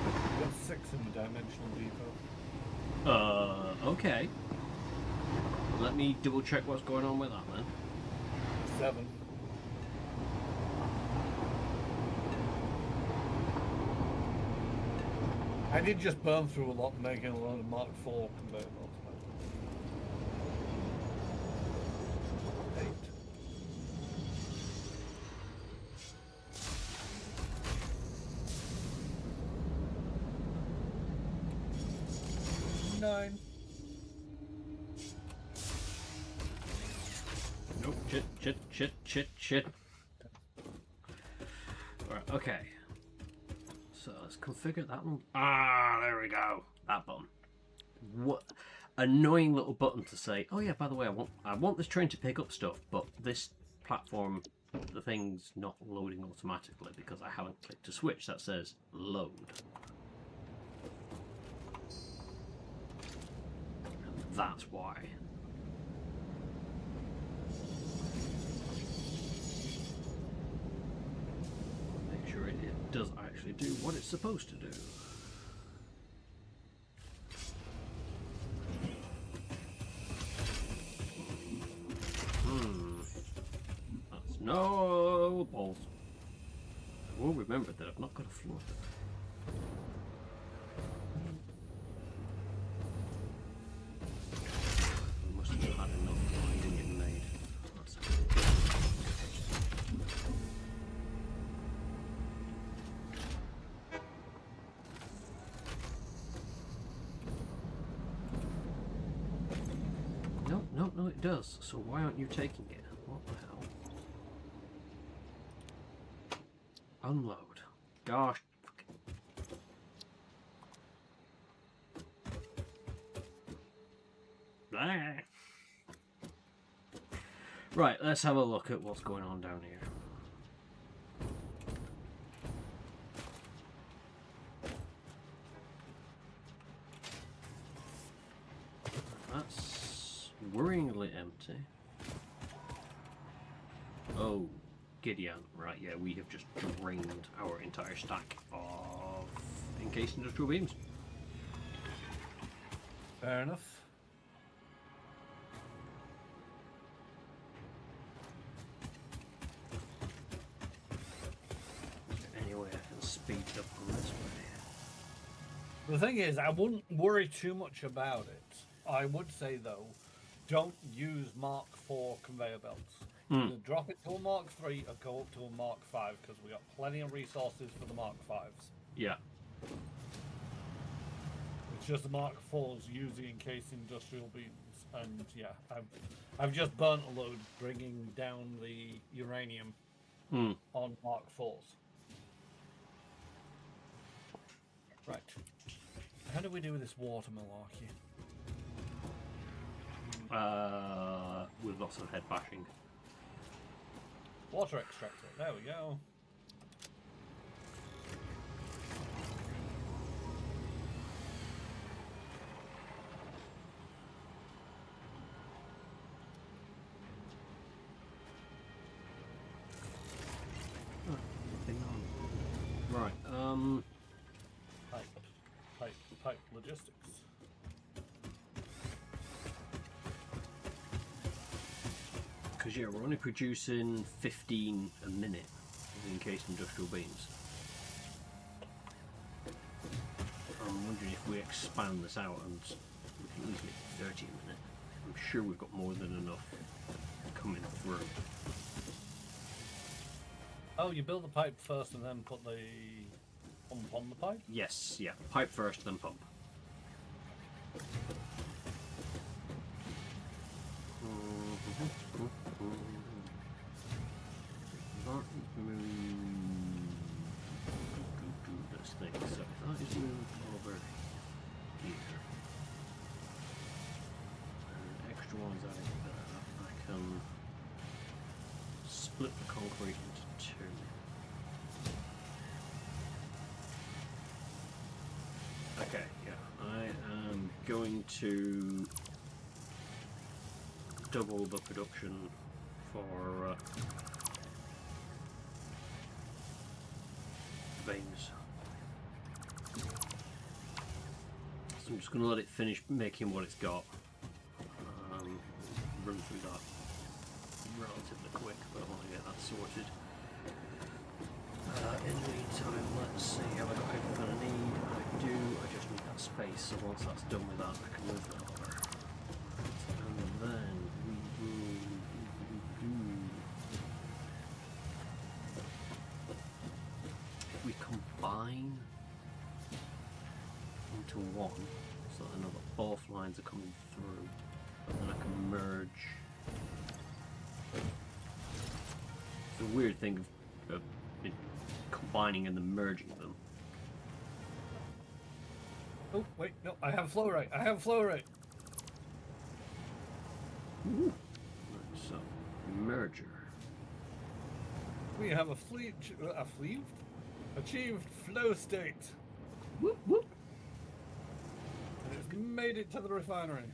Speaker 3: We've got 6 in the dimensional depot.
Speaker 1: Okay. Let me double check what's going on with that then.
Speaker 3: 7. I did just burn through a lot, making a lot of Mark IV conveyor belts. 8. Nine.
Speaker 1: Nope. Shit. Alright, okay. So let's configure that one. Ah, there we go. That button. What annoying little button to say, oh yeah, by the way, I want this train to pick up stuff, but this platform, the thing's not loading automatically because I haven't clicked a switch that says load. And that's why. Make sure it does actually do what it's supposed to do. That's no balls. I will remember that I've not got a floor. I must have had enough grinding it made. That's No, it does. So why aren't you taking it? What the hell? Unload. Gosh. Blah. Right, let's have a look at what's going on down here. That's worryingly empty. Oh, Gideon. Right, yeah, we have just drained our entire stack of encased industrial beams.
Speaker 3: Fair enough.
Speaker 1: Any way I can speed up on this way?
Speaker 3: The thing is, I wouldn't worry too much about it. I would say, though, don't use Mark IV conveyor belts. Either drop it to a Mark III or go up to a Mark V, because we got plenty of resources for the Mark Vs.
Speaker 1: Yeah.
Speaker 3: It's just the Mark IVs using encased industrial beams. And yeah, I've just burnt a load bringing down the uranium on Mark IVs. Right. How do we do with this water malarkey?
Speaker 1: With lots of head bashing.
Speaker 3: Water extractor. There we go.
Speaker 1: Right,
Speaker 3: Pipe logistics.
Speaker 1: because yeah, we're only producing 15 a minute of encased industrial beams. I'm wondering if we expand this out and we can easily get 30 a minute. I'm sure we've got more than enough coming through.
Speaker 3: Oh, you build the pipe first and then put the pump on the pipe?
Speaker 1: Yes, yeah, pipe first, then pump. This thing, so that is moved over here. And extra ones out there. I can split the concrete into two. Okay, yeah, I am going to double the production for veins. So I'm just going to let it finish making what it's got. Run through that relatively quick, but I want to get that sorted. In the meantime, let's see, have I got everything I need? I do, I just need that space, so once that's done with that, I can move that over. And then we will if we combine into one, so that I know that both lines are coming through, and then I can merge. It's a weird thing of combining and then merging them.
Speaker 3: Oh, wait, no, I have flow rate. I have flow rate.
Speaker 1: Right, so, merger.
Speaker 3: We have achieved flow state.
Speaker 1: Whoop, whoop.
Speaker 3: And it's made it to the refinery.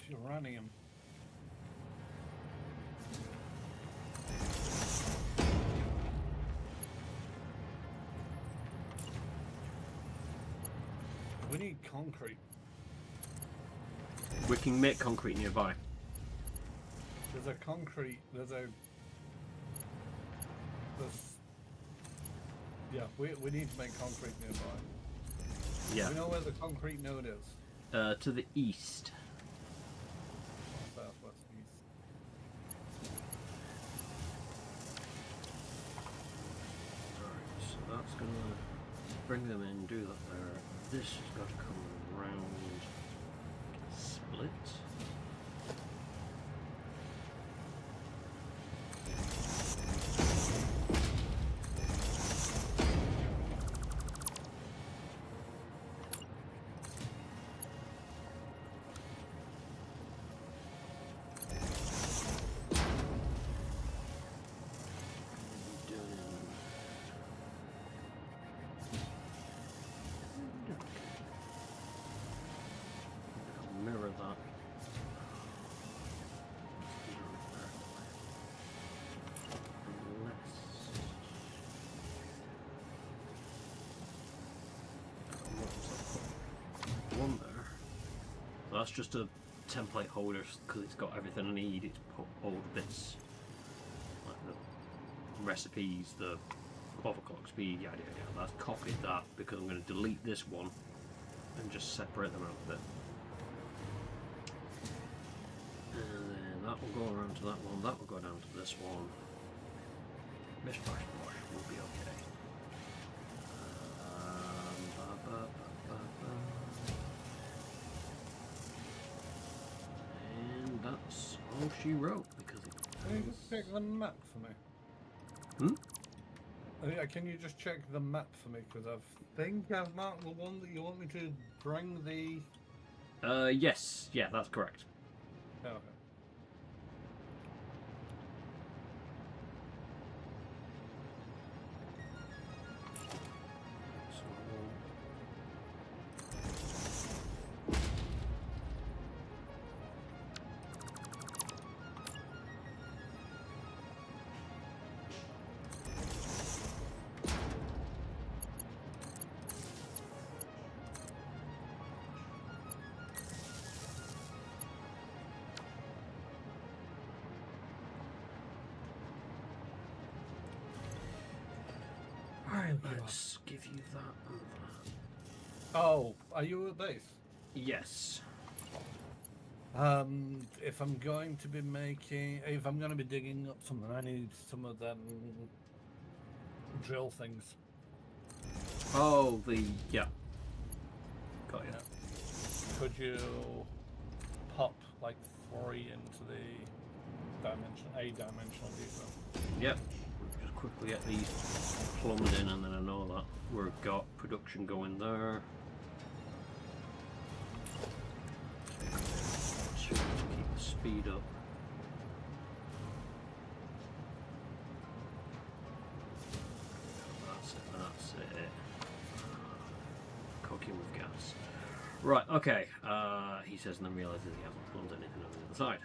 Speaker 3: Uranium. We need concrete.
Speaker 1: We can make concrete nearby.
Speaker 3: There's a concrete. Yeah, we need to make concrete nearby.
Speaker 1: Yeah.
Speaker 3: We know where the concrete node is.
Speaker 1: To the east.
Speaker 3: Southwest east.
Speaker 1: Alright, so that's gonna bring them in, do that there. This has got to come around, split. Mirror that. One there. So that's just a template holder because it's got everything I need. It's put all the bits, like the recipes, the overclock speed, yada yada yada. I've copied that because I'm going to delete this one and just separate them out a bit. And then that will go around to that one, that will go down to this one. Mish Bosh Bosh will be okay. And that's all she wrote because it.
Speaker 3: Can you just check the map for me?
Speaker 1: Hmm?
Speaker 3: Yeah, can you just check the map for me? Because I think I've marked the one that you want me to bring the.
Speaker 1: Yes, yeah, that's correct.
Speaker 3: Oh, okay.
Speaker 1: Let's give you that and that.
Speaker 3: Oh, are you at base?
Speaker 1: Yes.
Speaker 3: If I'm going to be digging up something, I need some of them drill things.
Speaker 1: Oh, yeah. Got you.
Speaker 3: Yeah. Could you pop like 3 into the dimensional depot?
Speaker 1: Yep. We'll just quickly get these plumbed in, and then I know that we've got production going there. To keep the speed up. That's it. Cooking with gas. Right, okay. He says and then realizes he hasn't pulled anything on the other side.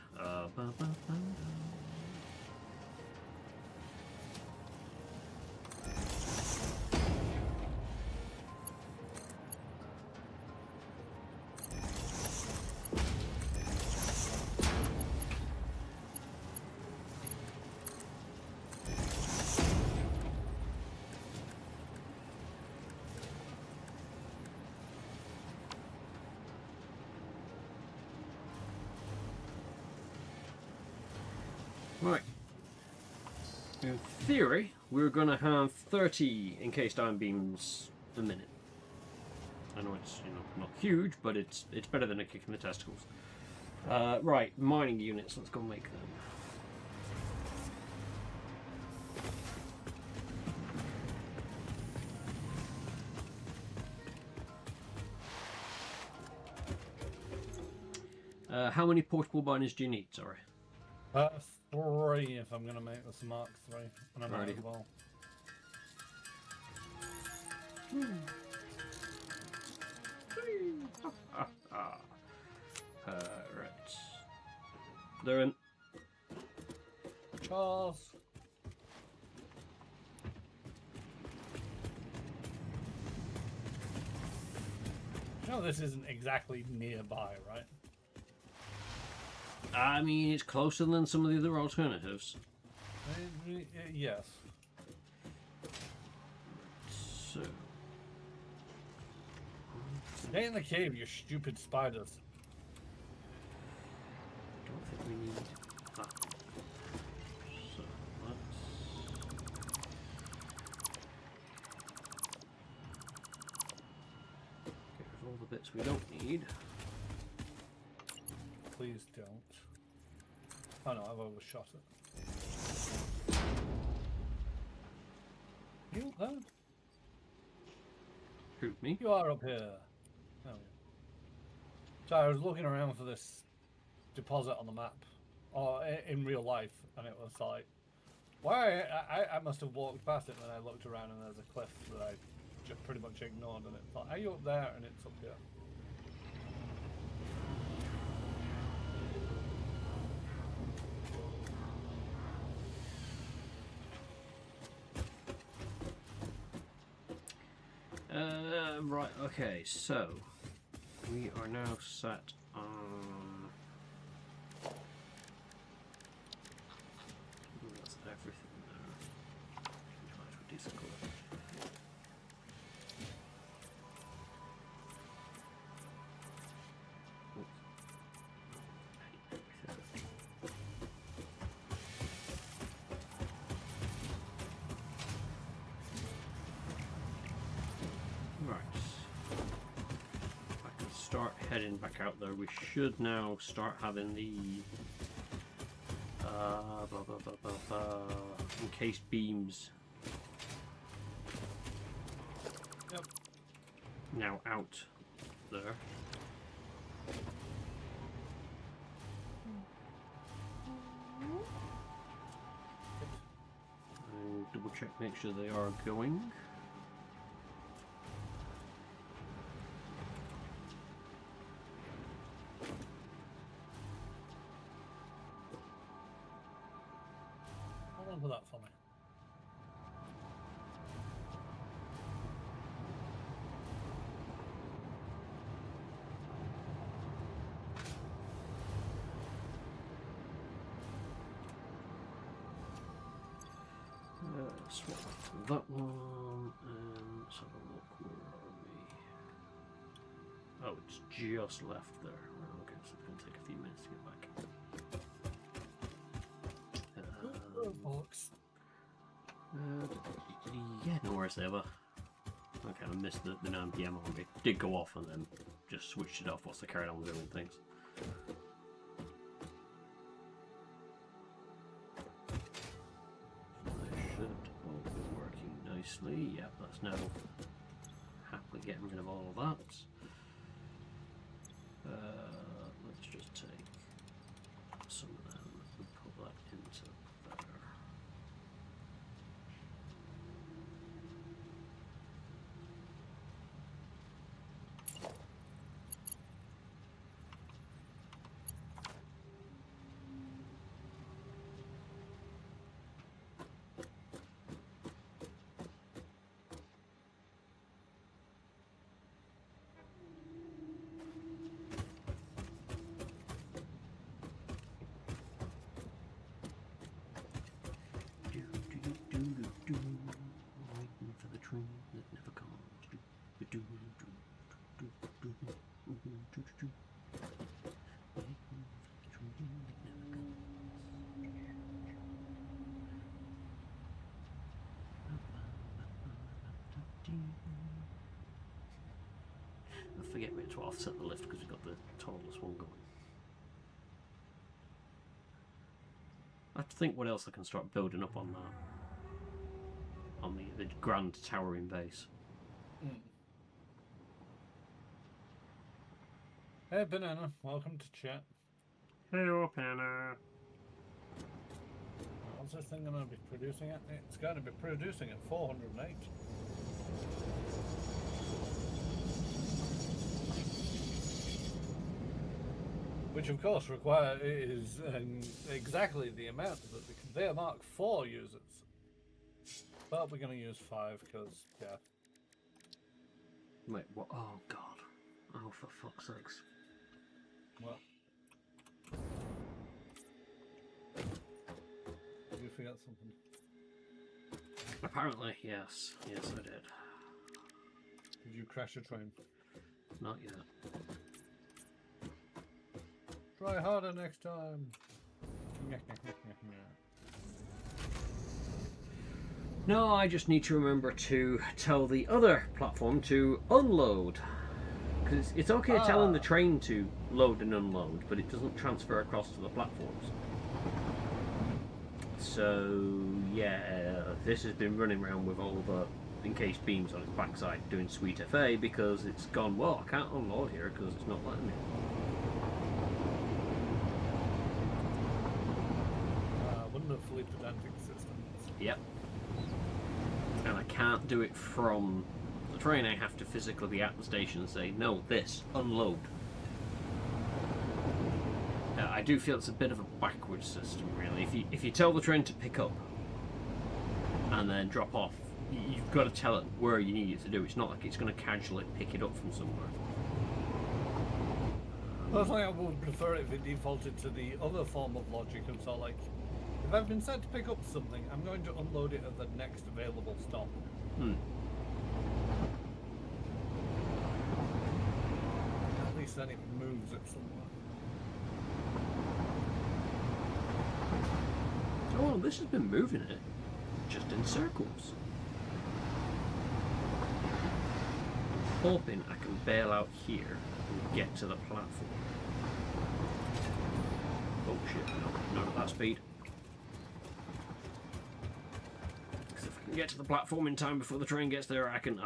Speaker 1: Right. In theory, we're going to have 30 encased iron beams a minute. I know it's not huge, but it's better than a kick in the testicles. Right, mining units. Let's go make them. How many portable miners do you need? Sorry.
Speaker 3: 3 if I'm gonna make this Mark 3, and I might as well.
Speaker 1: Right. They're in.
Speaker 3: Charles. No, this isn't exactly nearby, right?
Speaker 1: I mean, it's closer than some of the other alternatives.
Speaker 3: Yes.
Speaker 1: So.
Speaker 3: Stay in the cave, you stupid spiders.
Speaker 1: Don't think we need that. So let's get rid of all the bits we don't need.
Speaker 3: Please don't. Oh no, I've overshot it. You there?
Speaker 1: Who, me?
Speaker 3: You are up here. Oh, yeah. So I was looking around for this deposit on the map, or in real life, and it was like, why? I must have walked past it, and then I looked around, and there's a cliff that I just pretty much ignored, and it's like, are you up there? And it's up here.
Speaker 1: Right, okay, so we are now set on. That's everything there. Try to decent colour. Start heading back out there. We should now start having the encased beams now out there. And double check, make sure they are going.
Speaker 3: For that for me.
Speaker 1: Swap that one and let's have a look. Where are we? Oh, it's just left there. Okay, so it's going to take a few minutes to get back.
Speaker 3: Box.
Speaker 1: Yeah, no worries ever. Okay, I missed the 9 PM on me. Did go off and then just switched it off whilst I carried on doing things. They should all be working nicely. Yep, that's now happily getting rid of all of that. Let's just take some of them and put that into there. I forget we had to offset the lift because we got the tallest one going. I have to think what else I can start building up on that. On the grand towering base.
Speaker 3: Mm. Hey, Banana, welcome to chat.
Speaker 1: Hello, Panna.
Speaker 3: What's this thing going to be producing at? It's going to be producing at 408. Which, of course, is exactly the amount that the conveyor Mark 4 uses. But we're going to use 5 because, yeah.
Speaker 1: Wait, what? Oh, God. Oh, for fuck's sakes.
Speaker 3: Well. You forgot something.
Speaker 1: Apparently, yes. Yes, I did.
Speaker 3: Did you crash a train?
Speaker 1: Not yet.
Speaker 3: Try harder next time.
Speaker 1: No, I just need to remember to tell the other platform to unload. Because it's okay telling the train to load and unload, but it doesn't transfer across to the platforms. So, yeah, this has been running around with all the encased beams on its backside doing sweet FA because it's gone, well, I can't unload here because it's not letting me.
Speaker 3: Wonderfully pedantic systems.
Speaker 1: Yep. And I can't do it from the train, I have to physically be at the station and say, no, this, unload. I do feel it's a bit of a backwards system, really. If you tell the train to pick up and then drop off, you've got to tell it where you need it to do. It's not like it's going to casually pick it up from somewhere.
Speaker 3: Personally, I would prefer it if it defaulted to the other form of logic, and so, like, if I've been sent to pick up something, I'm going to unload it at the next available stop. At least then it moves it somewhere.
Speaker 1: Oh, this has been moving it, just in circles. Hoping I can bail out here and get to the platform. Oh shit, no, not at that speed. Because if I can get to the platform in time before the train gets there, I can...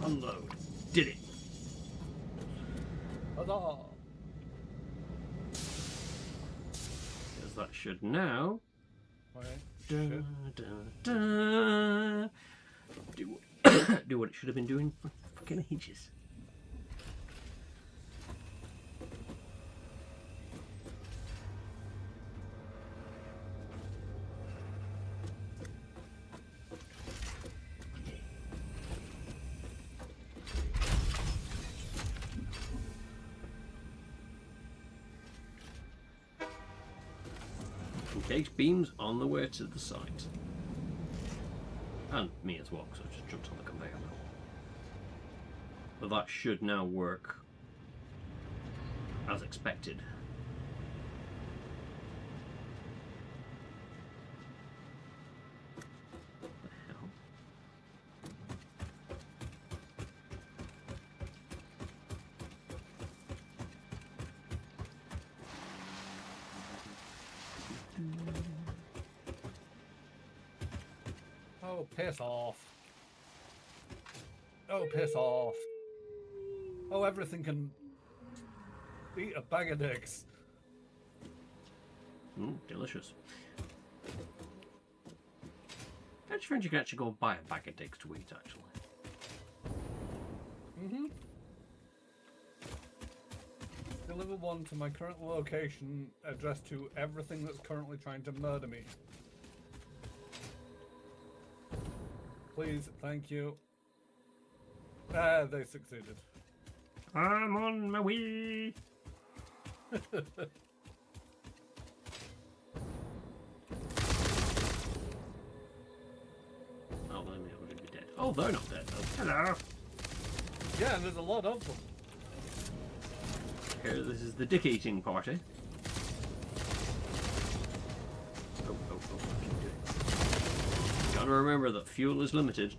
Speaker 1: unload. Did it.
Speaker 3: Huzzah!
Speaker 1: Because that should now...
Speaker 3: Shit.
Speaker 1: Do what it should have been doing for fucking ages. Encased beams on the way to the site. And me as well, because I just jumped on the conveyor belt. But that should now work as expected. What the hell?
Speaker 3: Oh, piss off. Oh, piss off. Oh, everything can eat a bag of dicks.
Speaker 1: Delicious. I just find you can actually go and buy a bag of dicks to eat, actually.
Speaker 3: Deliver one to my current location, addressed to everything that's currently trying to murder me. Please, thank you. Ah, they succeeded.
Speaker 1: I'm on my way. Oh, then they would be dead. Oh, they're not dead though. Hello.
Speaker 3: Yeah, and there's a lot of them.
Speaker 1: Here, this is the dick eating party. Oh, I can do it. Gotta remember that fuel is limited.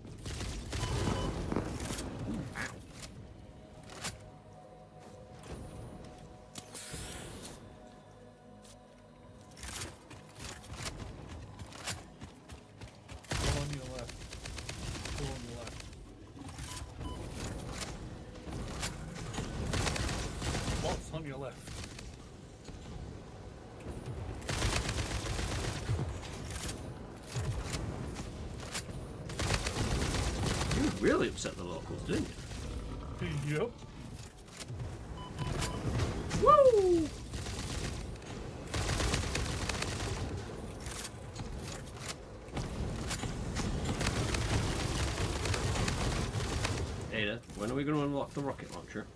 Speaker 3: Go on your left. Go on your left. What's on your left?
Speaker 1: You really upset the locals, didn't you?
Speaker 3: Yup.
Speaker 1: Woo! Ada, when are we going to unlock the rocket launcher?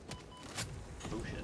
Speaker 1: Oh shit.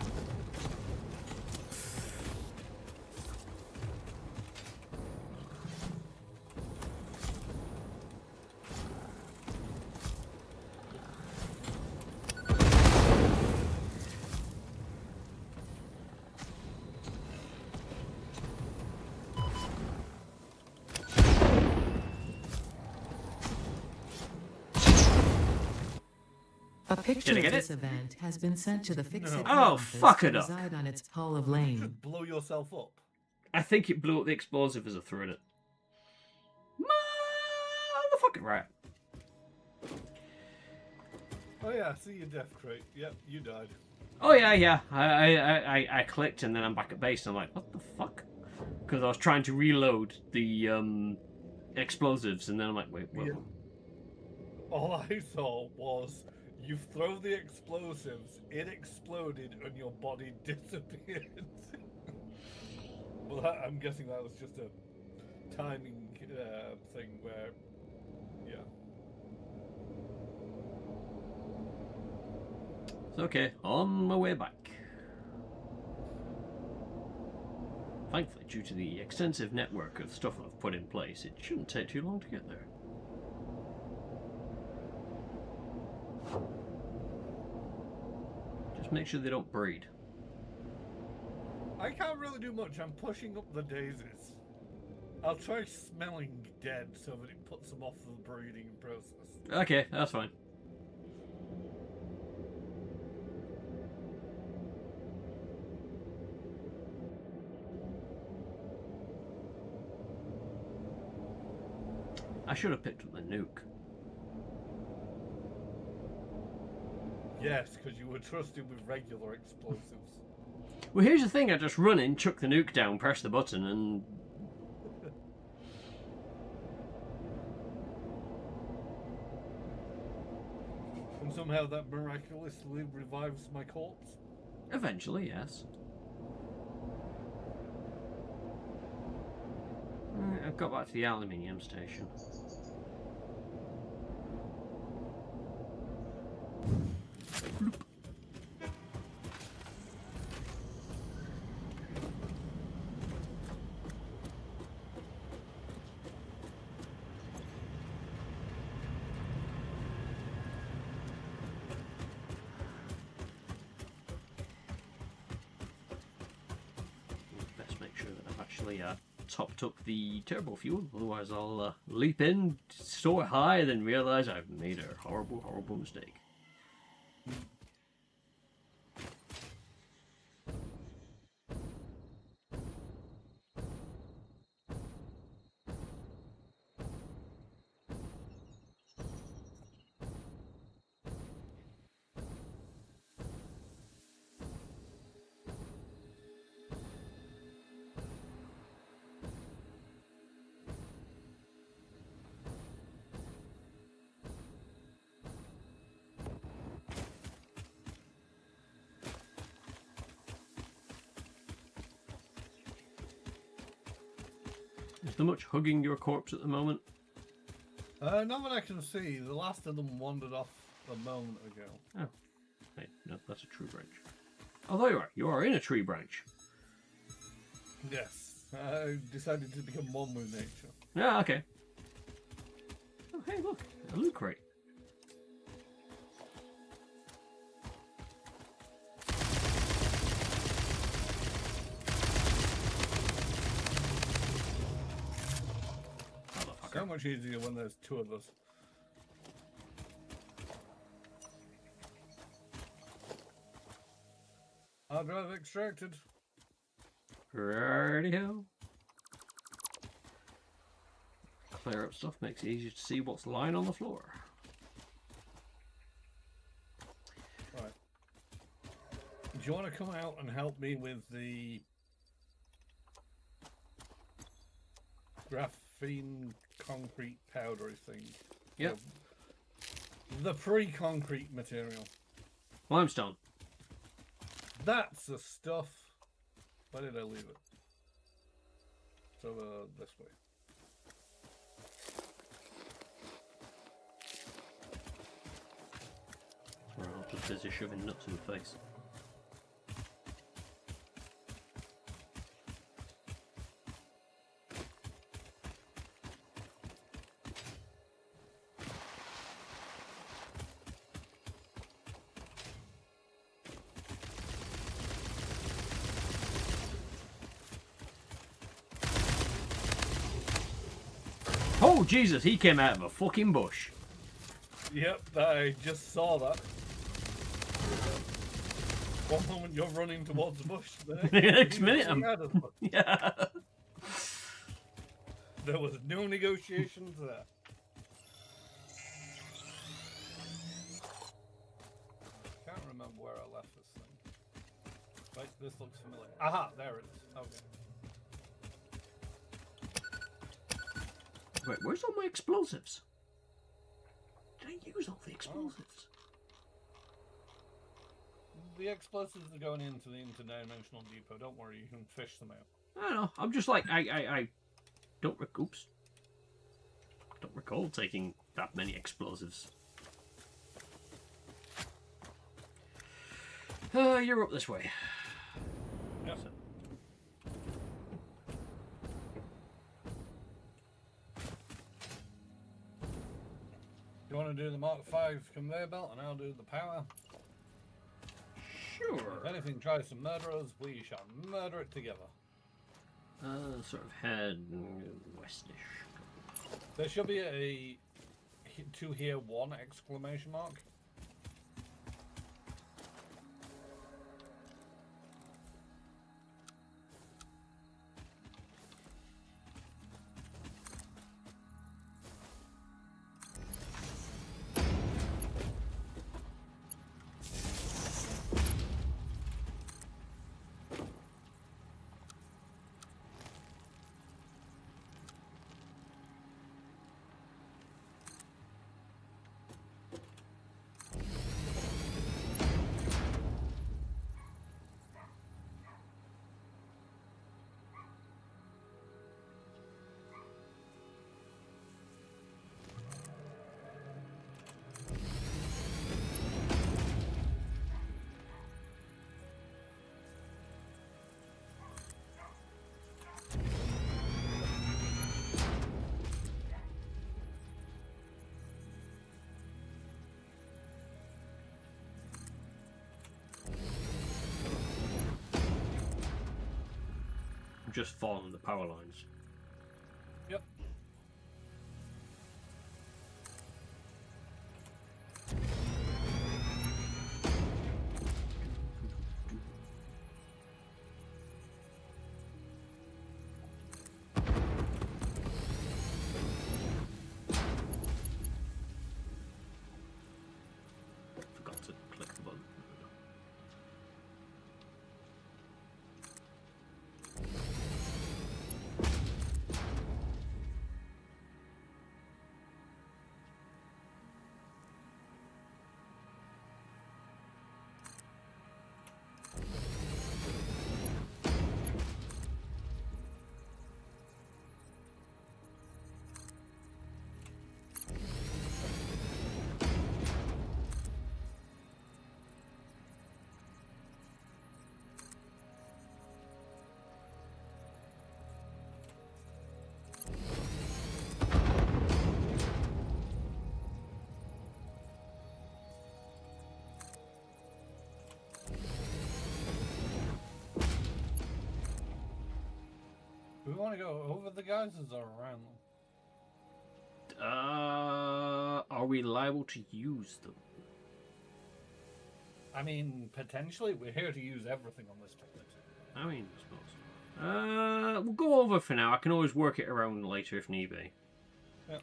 Speaker 2: A picture
Speaker 1: I
Speaker 2: of
Speaker 1: get
Speaker 2: this
Speaker 1: it?
Speaker 2: event has been sent to the Fix-It
Speaker 3: No.
Speaker 1: Oh,
Speaker 2: office
Speaker 1: fuck
Speaker 2: to
Speaker 1: it up.
Speaker 2: reside on its Hall of Lame.
Speaker 3: Blow yourself up.
Speaker 1: I think it blew up the explosive as I threw it. Motherfucking right.
Speaker 3: Oh yeah, I see your death crate. Yep, you died.
Speaker 1: Oh yeah. I clicked and then I'm back at base and I'm like, what the fuck? Because I was trying to reload the explosives and then I'm like, wait, what?
Speaker 3: Yeah. All I saw was you throw the explosives, it exploded, and your body disappeared. Well, I'm guessing that was just a timing thing where, yeah.
Speaker 1: It's okay, on my way back. Thankfully, due to the extensive network of stuff I've put in place, it shouldn't take too long to get there. Just make sure they don't breed.
Speaker 3: I can't really do much. I'm pushing up the daisies. I'll try smelling dead so that it puts them off the breeding process.
Speaker 1: Okay, that's fine. I should have picked up the nuke.
Speaker 3: Yes, because you were trusted with regular explosives.
Speaker 1: Well, here's the thing, I just run in, chuck the nuke down, press the button, and...
Speaker 3: And somehow that miraculously revives my corpse.
Speaker 1: Eventually, yes. Right, I've got back to the aluminium station. Best make sure that I've actually topped up the turbo fuel, otherwise I'll leap in so high then realise I've made a horrible, horrible mistake. Is there much hugging your corpse at the moment?
Speaker 3: Not that I can see. The last of them wandered off a moment ago.
Speaker 1: Oh. Hey, no, that's a tree branch. Oh, there you are. You are in a tree branch.
Speaker 3: Yes. I decided to become one with nature.
Speaker 1: Yeah, okay. Oh, hey, look. A loot crate. Motherfucker.
Speaker 3: So much easier when there's two of us. Hard drive extracted.
Speaker 1: Radio. Clear up stuff makes it easier to see what's lying on the floor.
Speaker 3: Right. Do you want to come out and help me with the graphene concrete powdery thing?
Speaker 1: Yep.
Speaker 3: The pre-concrete material.
Speaker 1: Limestone.
Speaker 3: That's the stuff. Where did I leave it? It's over this way.
Speaker 1: Right, I'm just busy shoving nuts in the face. Oh Jesus, he came out of a fucking bush.
Speaker 3: Yep, I just saw that. One moment you're running towards the bush.
Speaker 1: The next minute I'm...
Speaker 3: out of the bush.
Speaker 1: Yeah.
Speaker 3: There was no negotiations there. Can't remember where I left this thing. Right, this looks familiar. Aha, there it is. Okay.
Speaker 1: Wait, where's all my explosives? Did I use all the explosives?
Speaker 3: The explosives are going into the interdimensional depot. Don't worry, you can fish them out.
Speaker 1: I don't know. I'm just like I don't oops. Don't recall taking that many explosives. You're up this way.
Speaker 3: Yep.
Speaker 1: So-
Speaker 3: You want to do the Mark V conveyor belt, and I'll do the power.
Speaker 1: Sure.
Speaker 3: If anything tries to murder us, we shall murder it together.
Speaker 1: Sort of head westish.
Speaker 3: There should be a to here one exclamation mark.
Speaker 1: Just following the power lines.
Speaker 3: Yep.
Speaker 1: Forgot to click the button. Do we want to go over the geysers or around them? are we liable to use them?
Speaker 3: I mean, potentially, we're here to use everything on this planet.
Speaker 1: I mean, I suppose. We'll go over for now. I can always work it around later if need be.
Speaker 3: Yep.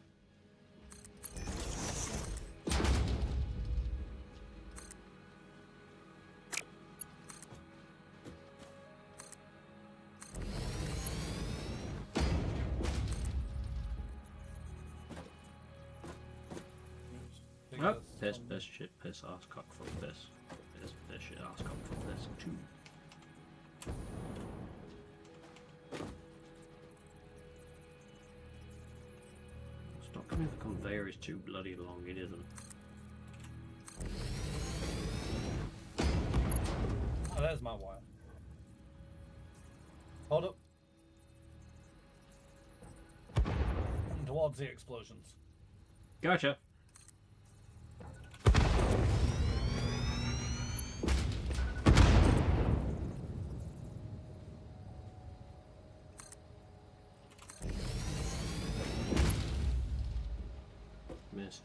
Speaker 1: Oh, piss, piss, shit, piss, ass, cock, fuck, piss. Piss, piss, shit, ass, cock, fuck, piss. 2. Stop coming, the conveyor is too bloody long, it isn't.
Speaker 3: Oh, there's my wire. Hold up. Towards the explosions.
Speaker 1: Gotcha. Missed.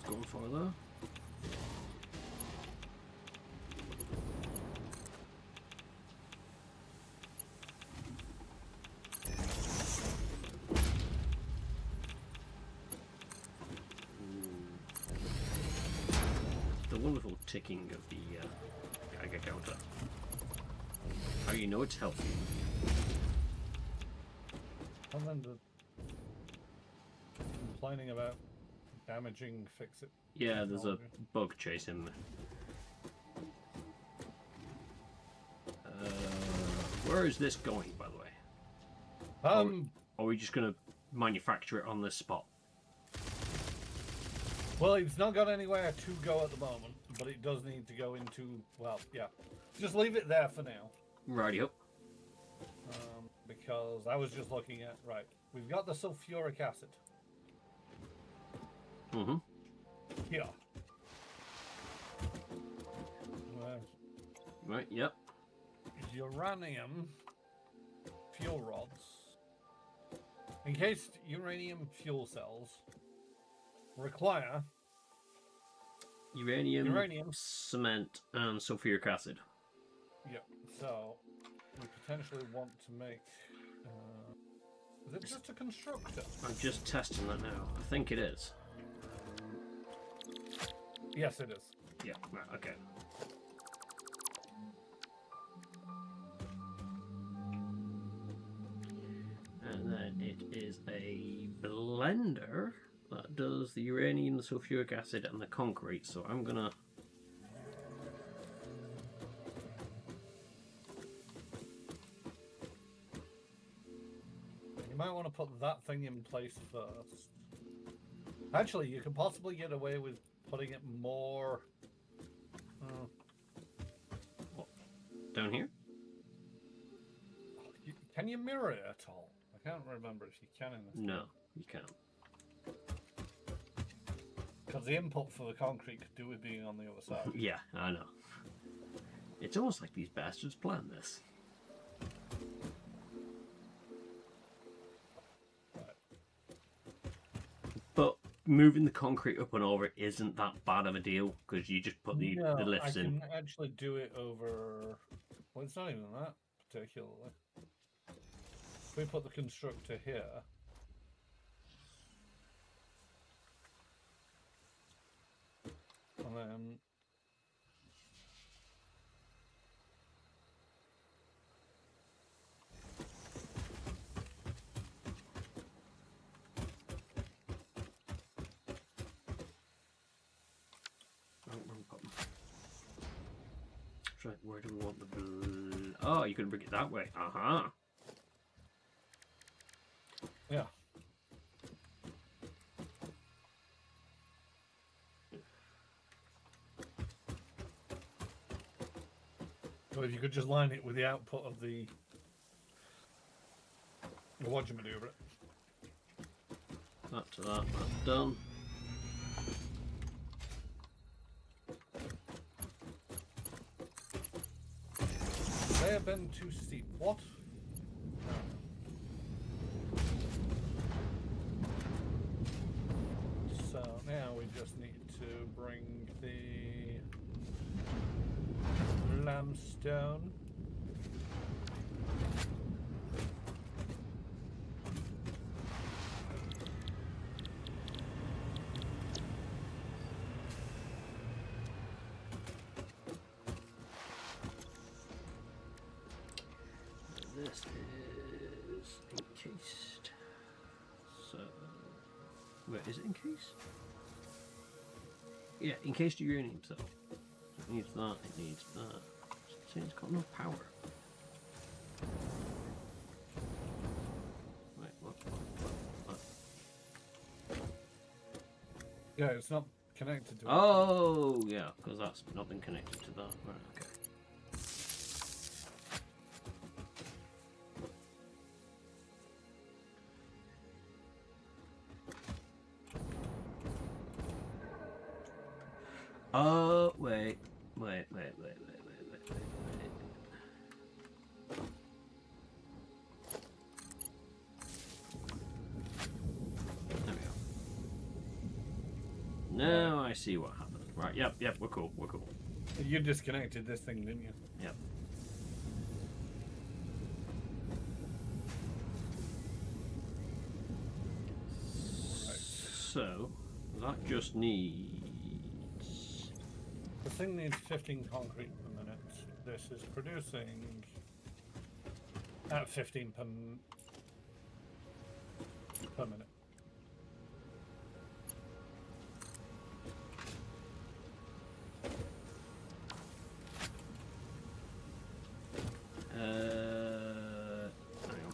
Speaker 1: Going for though. The wonderful ticking of the Geiger counter. How you know it's healthy?
Speaker 3: And then complaining about damaging fix-it.
Speaker 1: Yeah, there's a bug chasing me. Where is this going, by the way? Are we just gonna manufacture it on this spot?
Speaker 3: Well, it's not got anywhere to go at the moment, but it does need to go into, well, yeah. Just leave it there for now.
Speaker 1: Rightio.
Speaker 3: Because I was just looking at, right, we've got the sulfuric acid.
Speaker 1: Mm-hmm.
Speaker 3: Here.
Speaker 1: Right, yep.
Speaker 3: Uranium fuel rods. Encased uranium fuel cells require
Speaker 1: uranium, cement, and sulfuric acid.
Speaker 3: Yep. So we potentially want to make. Is it just a constructor?
Speaker 1: I'm just testing that now. I think it is.
Speaker 3: Yes, it is.
Speaker 1: Yeah. Right. Okay. And then it is a blender that does the uranium, the sulfuric acid, and the concrete. So I'm gonna.
Speaker 3: You might want to put that thing in place first. Actually, you could possibly get away with putting it more.
Speaker 1: What? Down here?
Speaker 3: Can you mirror it at all? I can't remember if you can in this.
Speaker 1: No, you can't.
Speaker 3: Because the input for the concrete could do with being on the other side.
Speaker 1: Yeah, I know. It's almost like these bastards planned this. But moving the concrete up and over isn't that bad of a deal because you just put the lifts in.
Speaker 3: I can actually do it over. Well, it's not even that particularly. If we put the constructor here,
Speaker 1: right. Where do we want the blood? Oh, you can bring it that way. Uh-huh.
Speaker 3: Yeah. So if you could just line it with the output of the what do you maneuver it?
Speaker 1: That to that. That's done.
Speaker 3: They have been too steep. What? So now we just need to bring the lamstone.
Speaker 1: This is encased. So, wait, is it encased? Yeah, encased uranium cell. It needs that. It needs that. See, it's got no power. Wait, what?
Speaker 3: Yeah, it's not connected to it.
Speaker 1: Oh, yeah, because that's not been connected to that. Right, okay. Oh, wait. Wait. There we go. Now I see what happened. Right, yep, we're cool.
Speaker 3: You disconnected this thing, didn't you?
Speaker 1: Yep.
Speaker 3: Right.
Speaker 1: So, that just needs...
Speaker 3: The thing needs 15 concrete per minute. This is producing at 15 per minute.
Speaker 1: Hang on.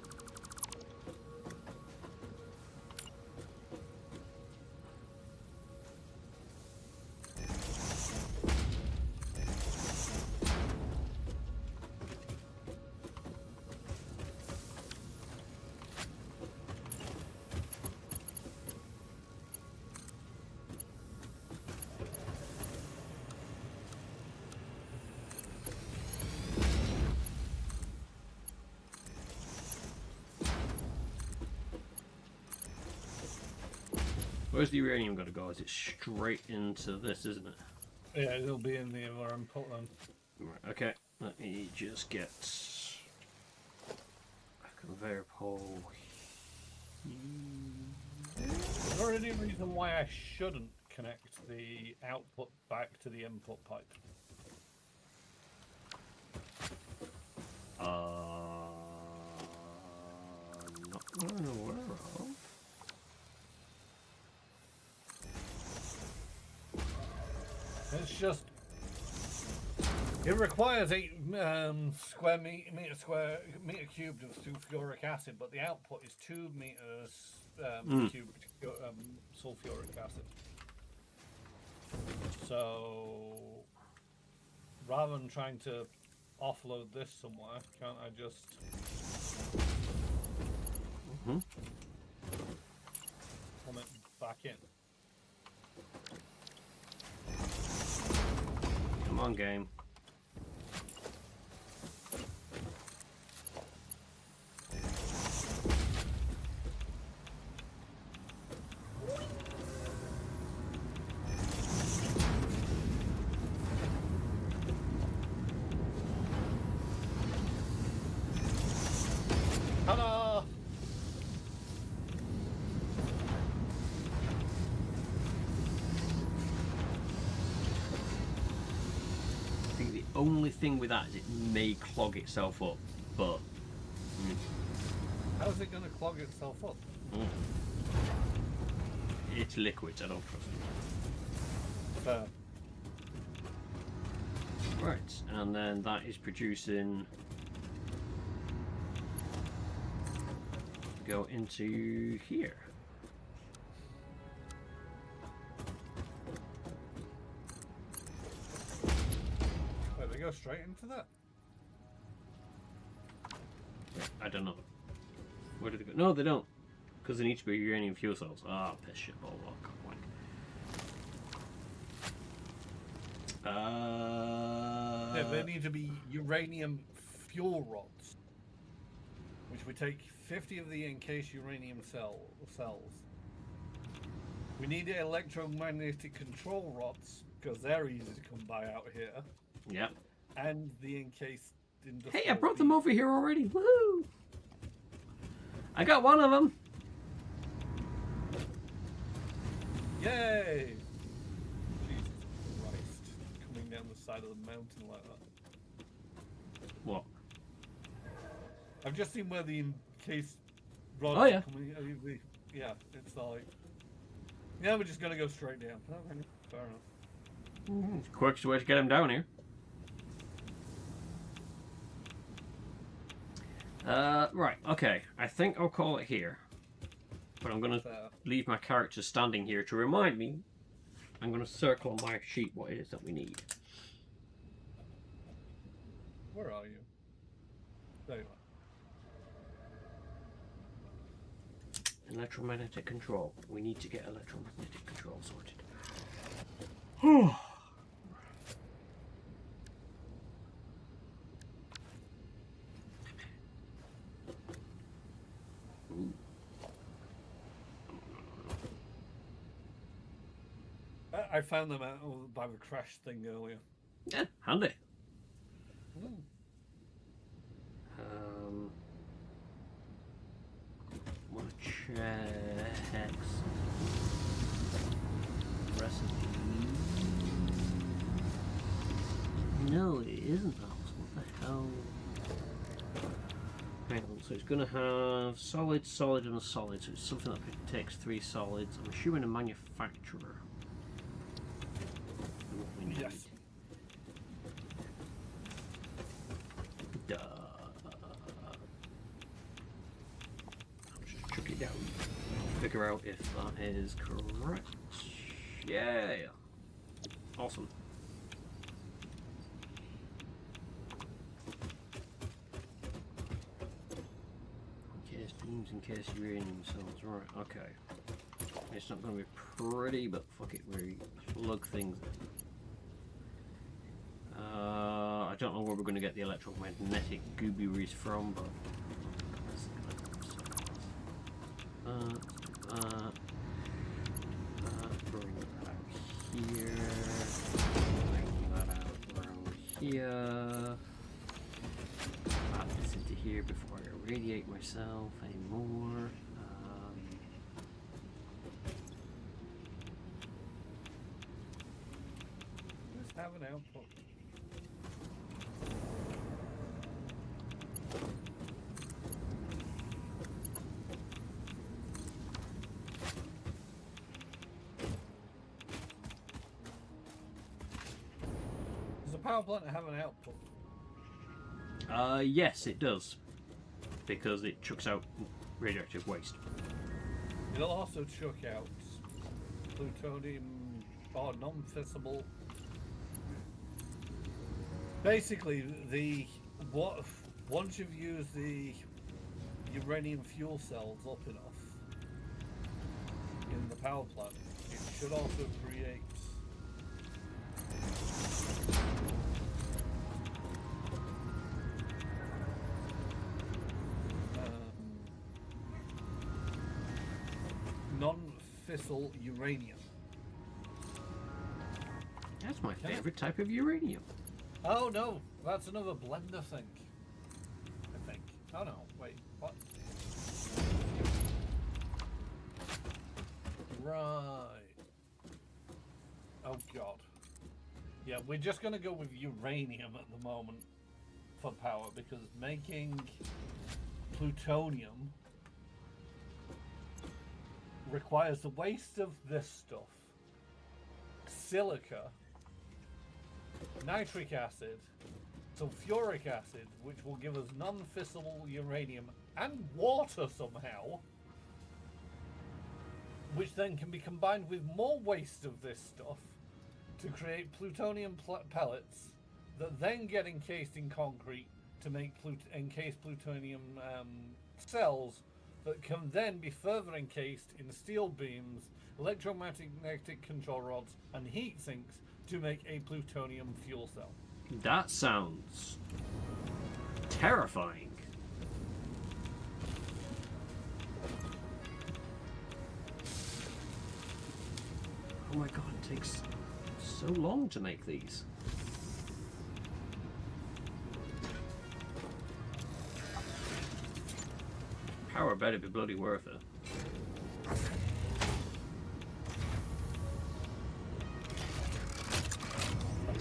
Speaker 1: Where's the uranium got to go? Is it straight into this, isn't it?
Speaker 3: Yeah, it'll be in the other input then.
Speaker 1: Right, okay. Let me just get a conveyor pole.
Speaker 3: Is there any reason why I shouldn't connect the output back to the input pipe?
Speaker 1: Not that I'm aware of.
Speaker 3: It's just it requires 8 square meter cubed of sulfuric acid, but the output is 2 meters cubed sulfuric acid. So rather than trying to offload this somewhere, can't I just plumb it back in?
Speaker 1: Come on, game.
Speaker 3: Ta-da!
Speaker 1: I think the only thing with that is it may clog itself up, but
Speaker 3: How's it going to clog itself up?
Speaker 1: it's liquids. I don't trust it.
Speaker 3: Fair.
Speaker 1: Right, and then that is producing. Go into here.
Speaker 3: Wait, they go straight into that?
Speaker 1: I don't know. Where do they go? No, they don't. Because they need to be uranium fuel cells. Ah, piss shit ball.
Speaker 3: Yeah, they need to be uranium fuel rods, which we take 50 of the encased uranium cells. We need electromagnetic control rods because they're easy to come by out here,
Speaker 1: Yep.
Speaker 3: and the encased industrial.
Speaker 1: Hey, I brought them
Speaker 3: beam.
Speaker 1: over here already. Woohoo! I got one of them.
Speaker 3: Yay! Jesus Christ! Coming down the side of the mountain like that.
Speaker 1: What?
Speaker 3: I've just seen where the encased rods
Speaker 1: Oh, yeah.
Speaker 3: are coming. Yeah, it's like. Yeah, we're just gonna go straight down. Okay, fair enough.
Speaker 1: Quickest way to get them down here. Right, okay. I think I'll call it here. But I'm going to leave my character standing here to remind me. I'm going to circle on my sheet what it is that we need.
Speaker 3: Where are you? There you are.
Speaker 1: Electromagnetic control. We need to get electromagnetic control sorted.
Speaker 3: I found them out by the crash thing earlier.
Speaker 1: Yeah, handy.
Speaker 3: Mm.
Speaker 1: Want to check recipe? No, it isn't those. What the hell? Hang on, so it's going to have solid, solid, and a solid. So it's something that takes 3 solids. I'm assuming a manufacturer. What we need.
Speaker 3: Yes.
Speaker 1: Duh. I'll just chuck it down. I'll figure out if that is correct. Yeah. Awesome. Encased beams, encased uranium cells. Right, okay. It's not going to be pretty, but fuck it, we plug things in. I don't know where we're going to get the electromagnetic gooberies from, but bring that out here, bring that out around here, add this into here before I irradiate myself anymore.
Speaker 3: Just have an output. Does the power plant have an output?
Speaker 1: Yes, it does, because it chucks out radioactive waste.
Speaker 3: It'll also chuck out plutonium or non-fissible. Basically, once you've used the uranium fuel cells up enough in the power plant, it should also create non-fissile uranium.
Speaker 1: That's my favorite type of uranium.
Speaker 3: Oh no, that's another blender thing. I think. Oh no, wait, what? Right. Oh god. Yeah, we're just gonna go with uranium at the moment for power because making plutonium requires the waste of this stuff, silica, nitric acid, sulfuric acid, which will give us non-fissile uranium and water somehow, which then can be combined with more waste of this stuff to create plutonium pellets that then get encased in concrete to make encased plutonium cells that can then be further encased in steel beams, electromagnetic control rods, and heat sinks to make a plutonium fuel cell.
Speaker 1: That sounds terrifying. Oh my god, it takes so long to make these. Power better be bloody worth it.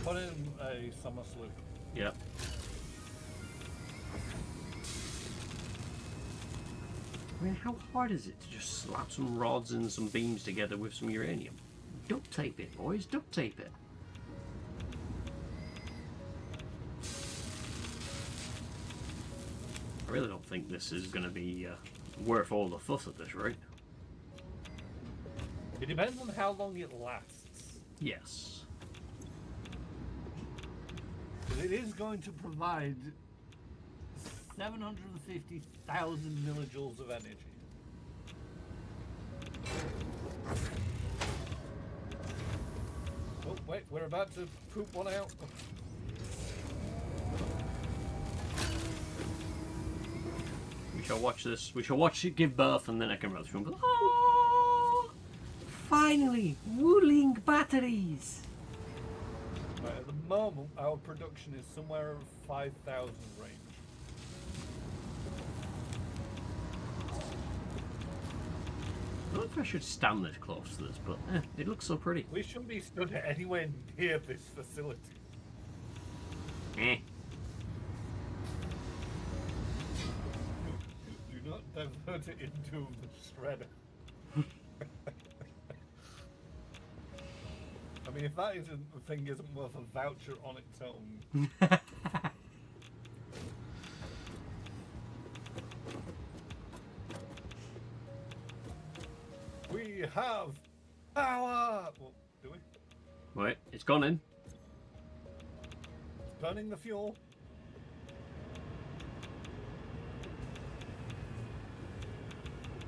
Speaker 3: Put in a summer sloop.
Speaker 1: Yep. I mean, how hard is it to just slap some rods and some beams together with some uranium? Duct tape it, boys, duct tape it. I really don't think this is going to be worth all the fuss at this rate.
Speaker 3: It depends on how long it lasts.
Speaker 1: Yes.
Speaker 3: But it is going to provide 750,000 millijoules of energy. Oh, wait, we're about to poop one out.
Speaker 1: We shall watch this. We shall watch it give birth, and then I can run through and go, oh! Finally! Wuling batteries!
Speaker 3: Right, at the moment, our production is somewhere of 5,000 range.
Speaker 1: I don't know if I should stand this close to this, but it looks so pretty.
Speaker 3: We shouldn't be stood anywhere near this facility.
Speaker 1: Eh.
Speaker 3: Do not divert it into the shredder. I mean, if that thing isn't worth a voucher on its own. We have power! Well, do we?
Speaker 1: Wait, it's gone in.
Speaker 3: It's burning the fuel.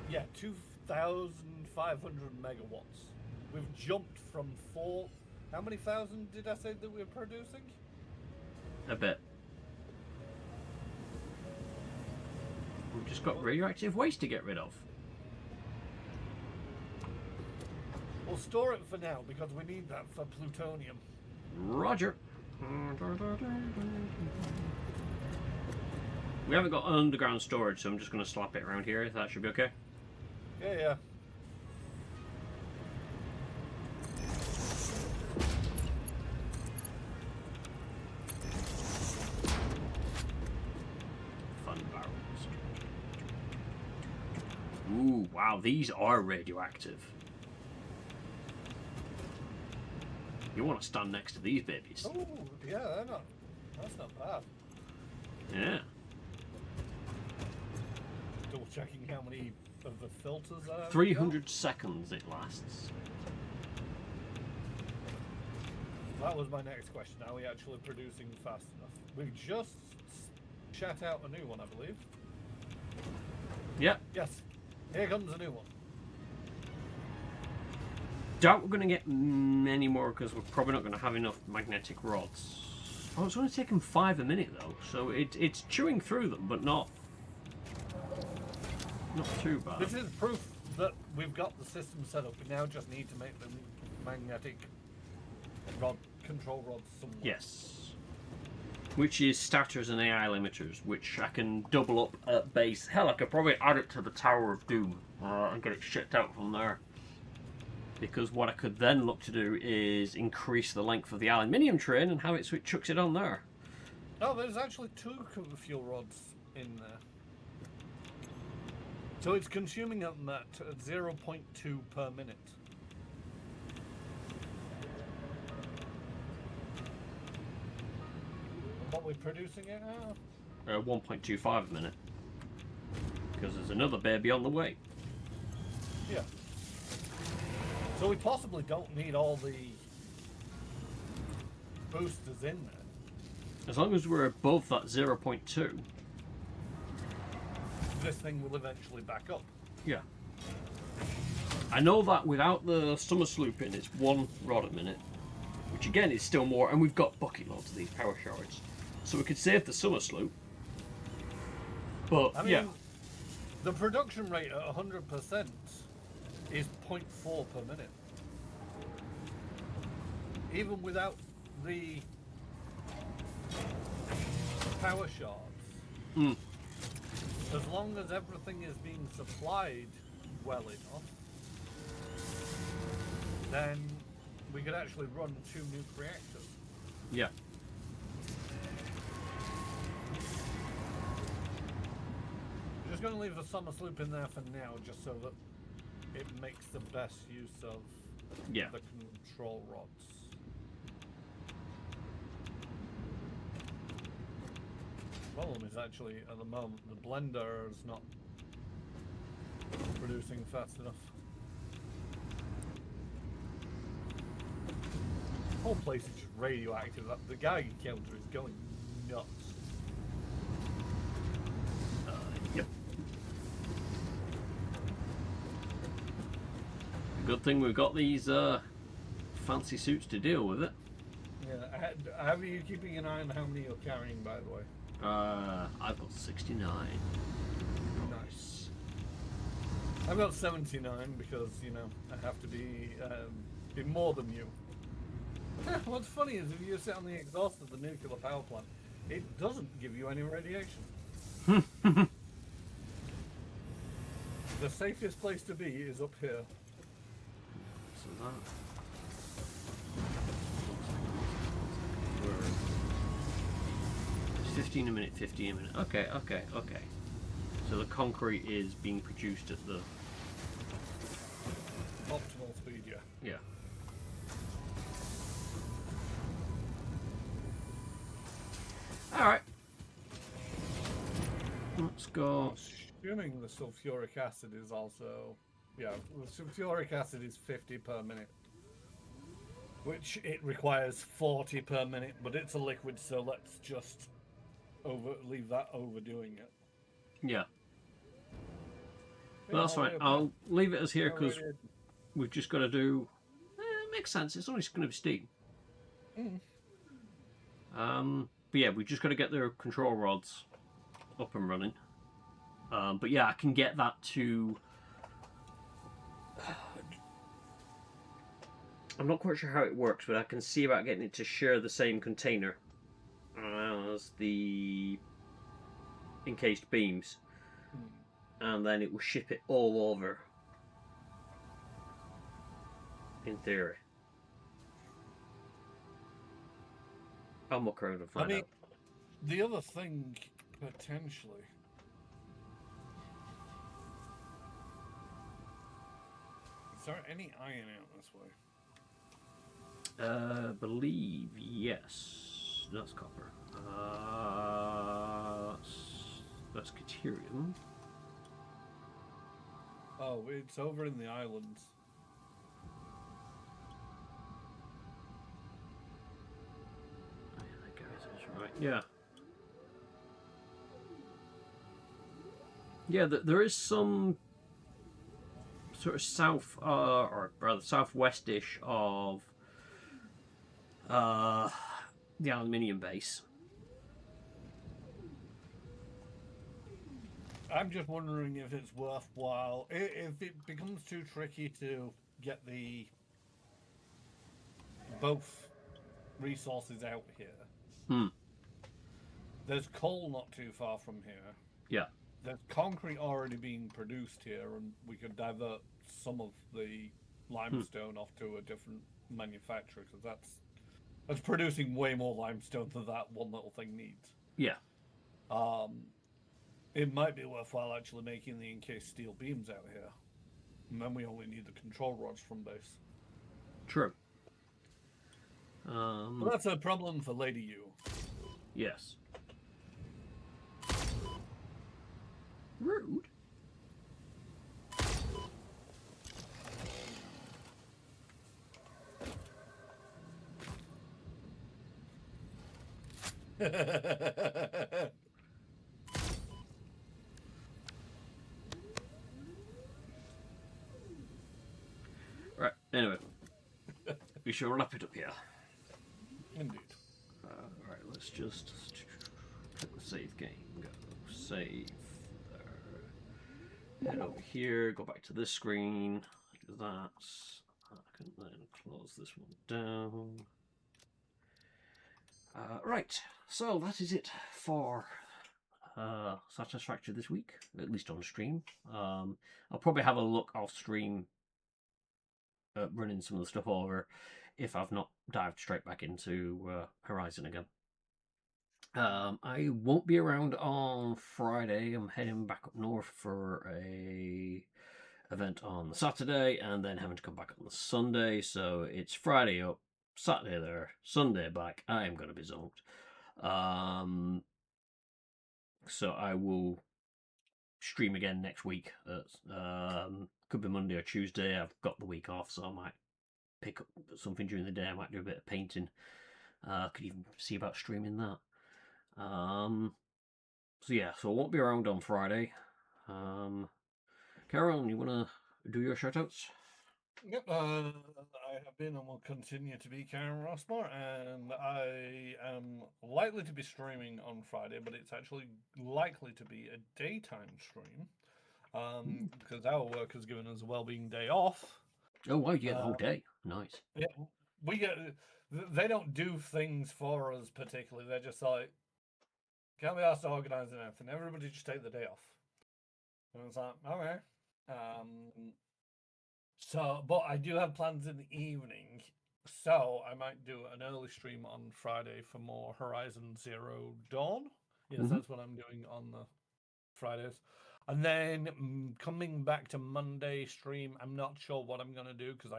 Speaker 3: Yeah, 2,500 megawatts. We've jumped from 4... How many thousand did I say that we're producing?
Speaker 1: A bit. We've just got radioactive waste to get rid of.
Speaker 3: We'll store it for now because we need that for plutonium.
Speaker 1: Roger. We haven't got underground storage, so I'm just going to slap it around here. That should be okay.
Speaker 3: Yeah.
Speaker 1: Fun barrels. Ooh, wow, these are radioactive. You want to stand next to these babies.
Speaker 3: Oh, yeah, that's not bad.
Speaker 1: Yeah.
Speaker 3: Double checking how many of the filters I have.
Speaker 1: 300 seconds it lasts.
Speaker 3: That was my next question. Are we actually producing fast enough? We've just shat out a new one, I believe.
Speaker 1: Yep.
Speaker 3: Yes. Here comes a new one.
Speaker 1: Doubt we're going to get many more because we're probably not going to have enough magnetic rods. Oh, it's only taken 5 a minute though, so it's chewing through them, but not too bad.
Speaker 3: This is proof that we've got the system set up. We now just need to make the magnetic control rods somewhere.
Speaker 1: Yes. Which is starters and AI limiters, which I can double up at base. Hell, I could probably add it to the Tower of Doom and get it shipped out from there. Because what I could then look to do is increase the length of the aluminium train and have it so it chucks it on there.
Speaker 3: No, there's actually 2 fuel rods in there. So it's consuming them at 0.2 per minute. What we're producing it now?
Speaker 1: 1.25 a minute. Because there's another baby on the way.
Speaker 3: Yeah. So we possibly don't need all the boosters in there.
Speaker 1: As long as we're above that 0.2.
Speaker 3: This thing will eventually back up.
Speaker 1: Yeah. I know that without the summer sloop in, it's 1 rod a minute. Which again is still more, and we've got bucket loads of these power shards. So we could save the summer sloop. But,
Speaker 3: I mean,
Speaker 1: yeah.
Speaker 3: the production rate at 100% is 0.4 per minute. Even without the power shards.
Speaker 1: Mm.
Speaker 3: As long as everything is being supplied well enough, then we could actually run 2 nuke reactors.
Speaker 1: Yeah.
Speaker 3: I'm just going to leave the summer sloop in there for now, just so that it makes the best use of
Speaker 1: Yeah.
Speaker 3: the control rods. Problem is actually at the moment the blender is not producing fast enough. The whole place is just radioactive. The Geiger counter is going nuts.
Speaker 1: Yep. Good thing we've got these fancy suits to deal with it.
Speaker 3: Yeah, how are you keeping an eye on how many you're carrying, by the way?
Speaker 1: I've got 69.
Speaker 3: Nice. I've got 79 because, you know, I have to be more than you. What's funny is if you sit on the exhaust of the nuclear power plant, it doesn't give you any radiation. The safest place to be is up here.
Speaker 1: So that. It's 15 a minute, 15 a minute. Okay. So the concrete is being produced at the.
Speaker 3: Optimal speed, yeah.
Speaker 1: Yeah. Alright. Let's go.
Speaker 3: Assuming the sulfuric acid is also... Yeah, the sulfuric acid is 50 per minute. Which it requires 40 per minute, but it's a liquid, so let's just leave that overdoing it.
Speaker 1: Yeah.
Speaker 3: Yeah,
Speaker 1: Well, that's fine.
Speaker 3: I'll
Speaker 1: I'll leave it as here because
Speaker 3: already-
Speaker 1: we've just got to do. It makes sense. It's only going to be steam. But yeah, we've just got to get the control rods up and running. But yeah, I can get that to. I'm not quite sure how it works, but I can see about getting it to share the same container as the encased beams, and then it will ship it all over. In theory. I'll muck around and find out.
Speaker 3: The other thing, potentially... Is there any iron out this way?
Speaker 1: Believe yes. That's copper. That's deuterium.
Speaker 3: Oh, it's over in the islands.
Speaker 1: Oh, yeah, that guy's is right. Yeah. Yeah, there is some sort of south, or rather southwestish of the aluminium base.
Speaker 3: I'm just wondering if it's worthwhile, if it becomes too tricky to get the both resources out here. There's coal not too far from here.
Speaker 1: Yeah.
Speaker 3: There's concrete already being produced here, and we could divert some of the limestone off to a different manufacturer, because that's producing way more limestone than that one little thing needs.
Speaker 1: Yeah.
Speaker 3: It might be worthwhile actually making the encased steel beams out here. And then we only need the control rods from base.
Speaker 1: True.
Speaker 3: But that's a problem for Lady U.
Speaker 1: Yes. Rude. Right, anyway. We shall wrap it up here.
Speaker 3: Indeed.
Speaker 1: Alright, let's just check the save game. Go save there. Head over here, go back to this screen, do that. I can then close this one down. Right, so that is it for Satisfactory this week, at least on stream. I'll probably have a look off stream at running some of the stuff over if I've not dived straight back into Horizon again. I won't be around on Friday. I'm heading back up north for a event on the Saturday and then having to come back on the Sunday. So it's Friday up, Saturday there, Sunday back. I am going to be zonked. So I will stream again next week. Could be Monday or Tuesday. I've got the week off, so I might pick up something during the day. I might do a bit of painting. Could even see about streaming that. So yeah, so I won't be around on Friday. Carol, you want to do your shoutouts?
Speaker 3: Yep, I have been and will continue to be Karen Rossmore, and I am likely to be streaming on Friday, but it's actually likely to be a daytime stream, because our work has given us a well-being day off.
Speaker 1: Oh, wow, you get the whole day. Nice.
Speaker 3: Yeah, we get. They don't do things for us particularly. They're just like, can't be asked to organise anything. Everybody just take the day off. And it's like, okay. So, but I do have plans in the evening, so I might do an early stream on Friday for more Horizon Zero Dawn. Yes, that's what I'm doing on the Fridays. And then coming back to Monday stream, I'm not sure what I'm going to do because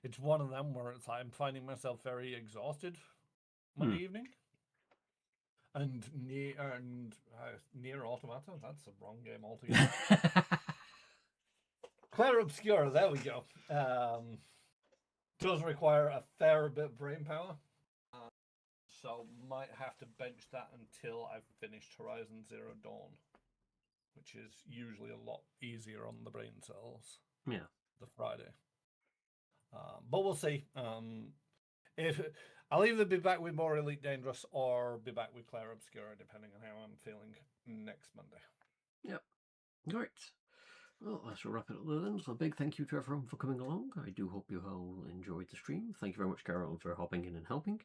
Speaker 3: it's one of them where it's like I'm finding myself very exhausted Monday evening. And near Automata, that's the wrong game altogether. Claire Obscura, there we go. Does require a fair bit of brain power. So might have to bench that until I've finished Horizon Zero Dawn, which is usually a lot easier on the brain cells.
Speaker 1: Yeah.
Speaker 3: The Friday. But we'll see. If I'll either be back with more Elite Dangerous or be back with Claire Obscura, depending on how I'm feeling next Monday.
Speaker 1: Yep. Great. Well, I shall wrap it up there then. So a big thank you to everyone for coming along. I do hope you all enjoyed the stream. Thank you very much, Carol, for hopping in and helping.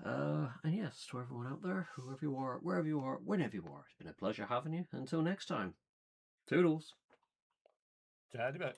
Speaker 1: And yes, to everyone out there, whoever you are, wherever you are, whenever you are, it's been a pleasure having you. Until next time, toodles.
Speaker 3: Daddy back.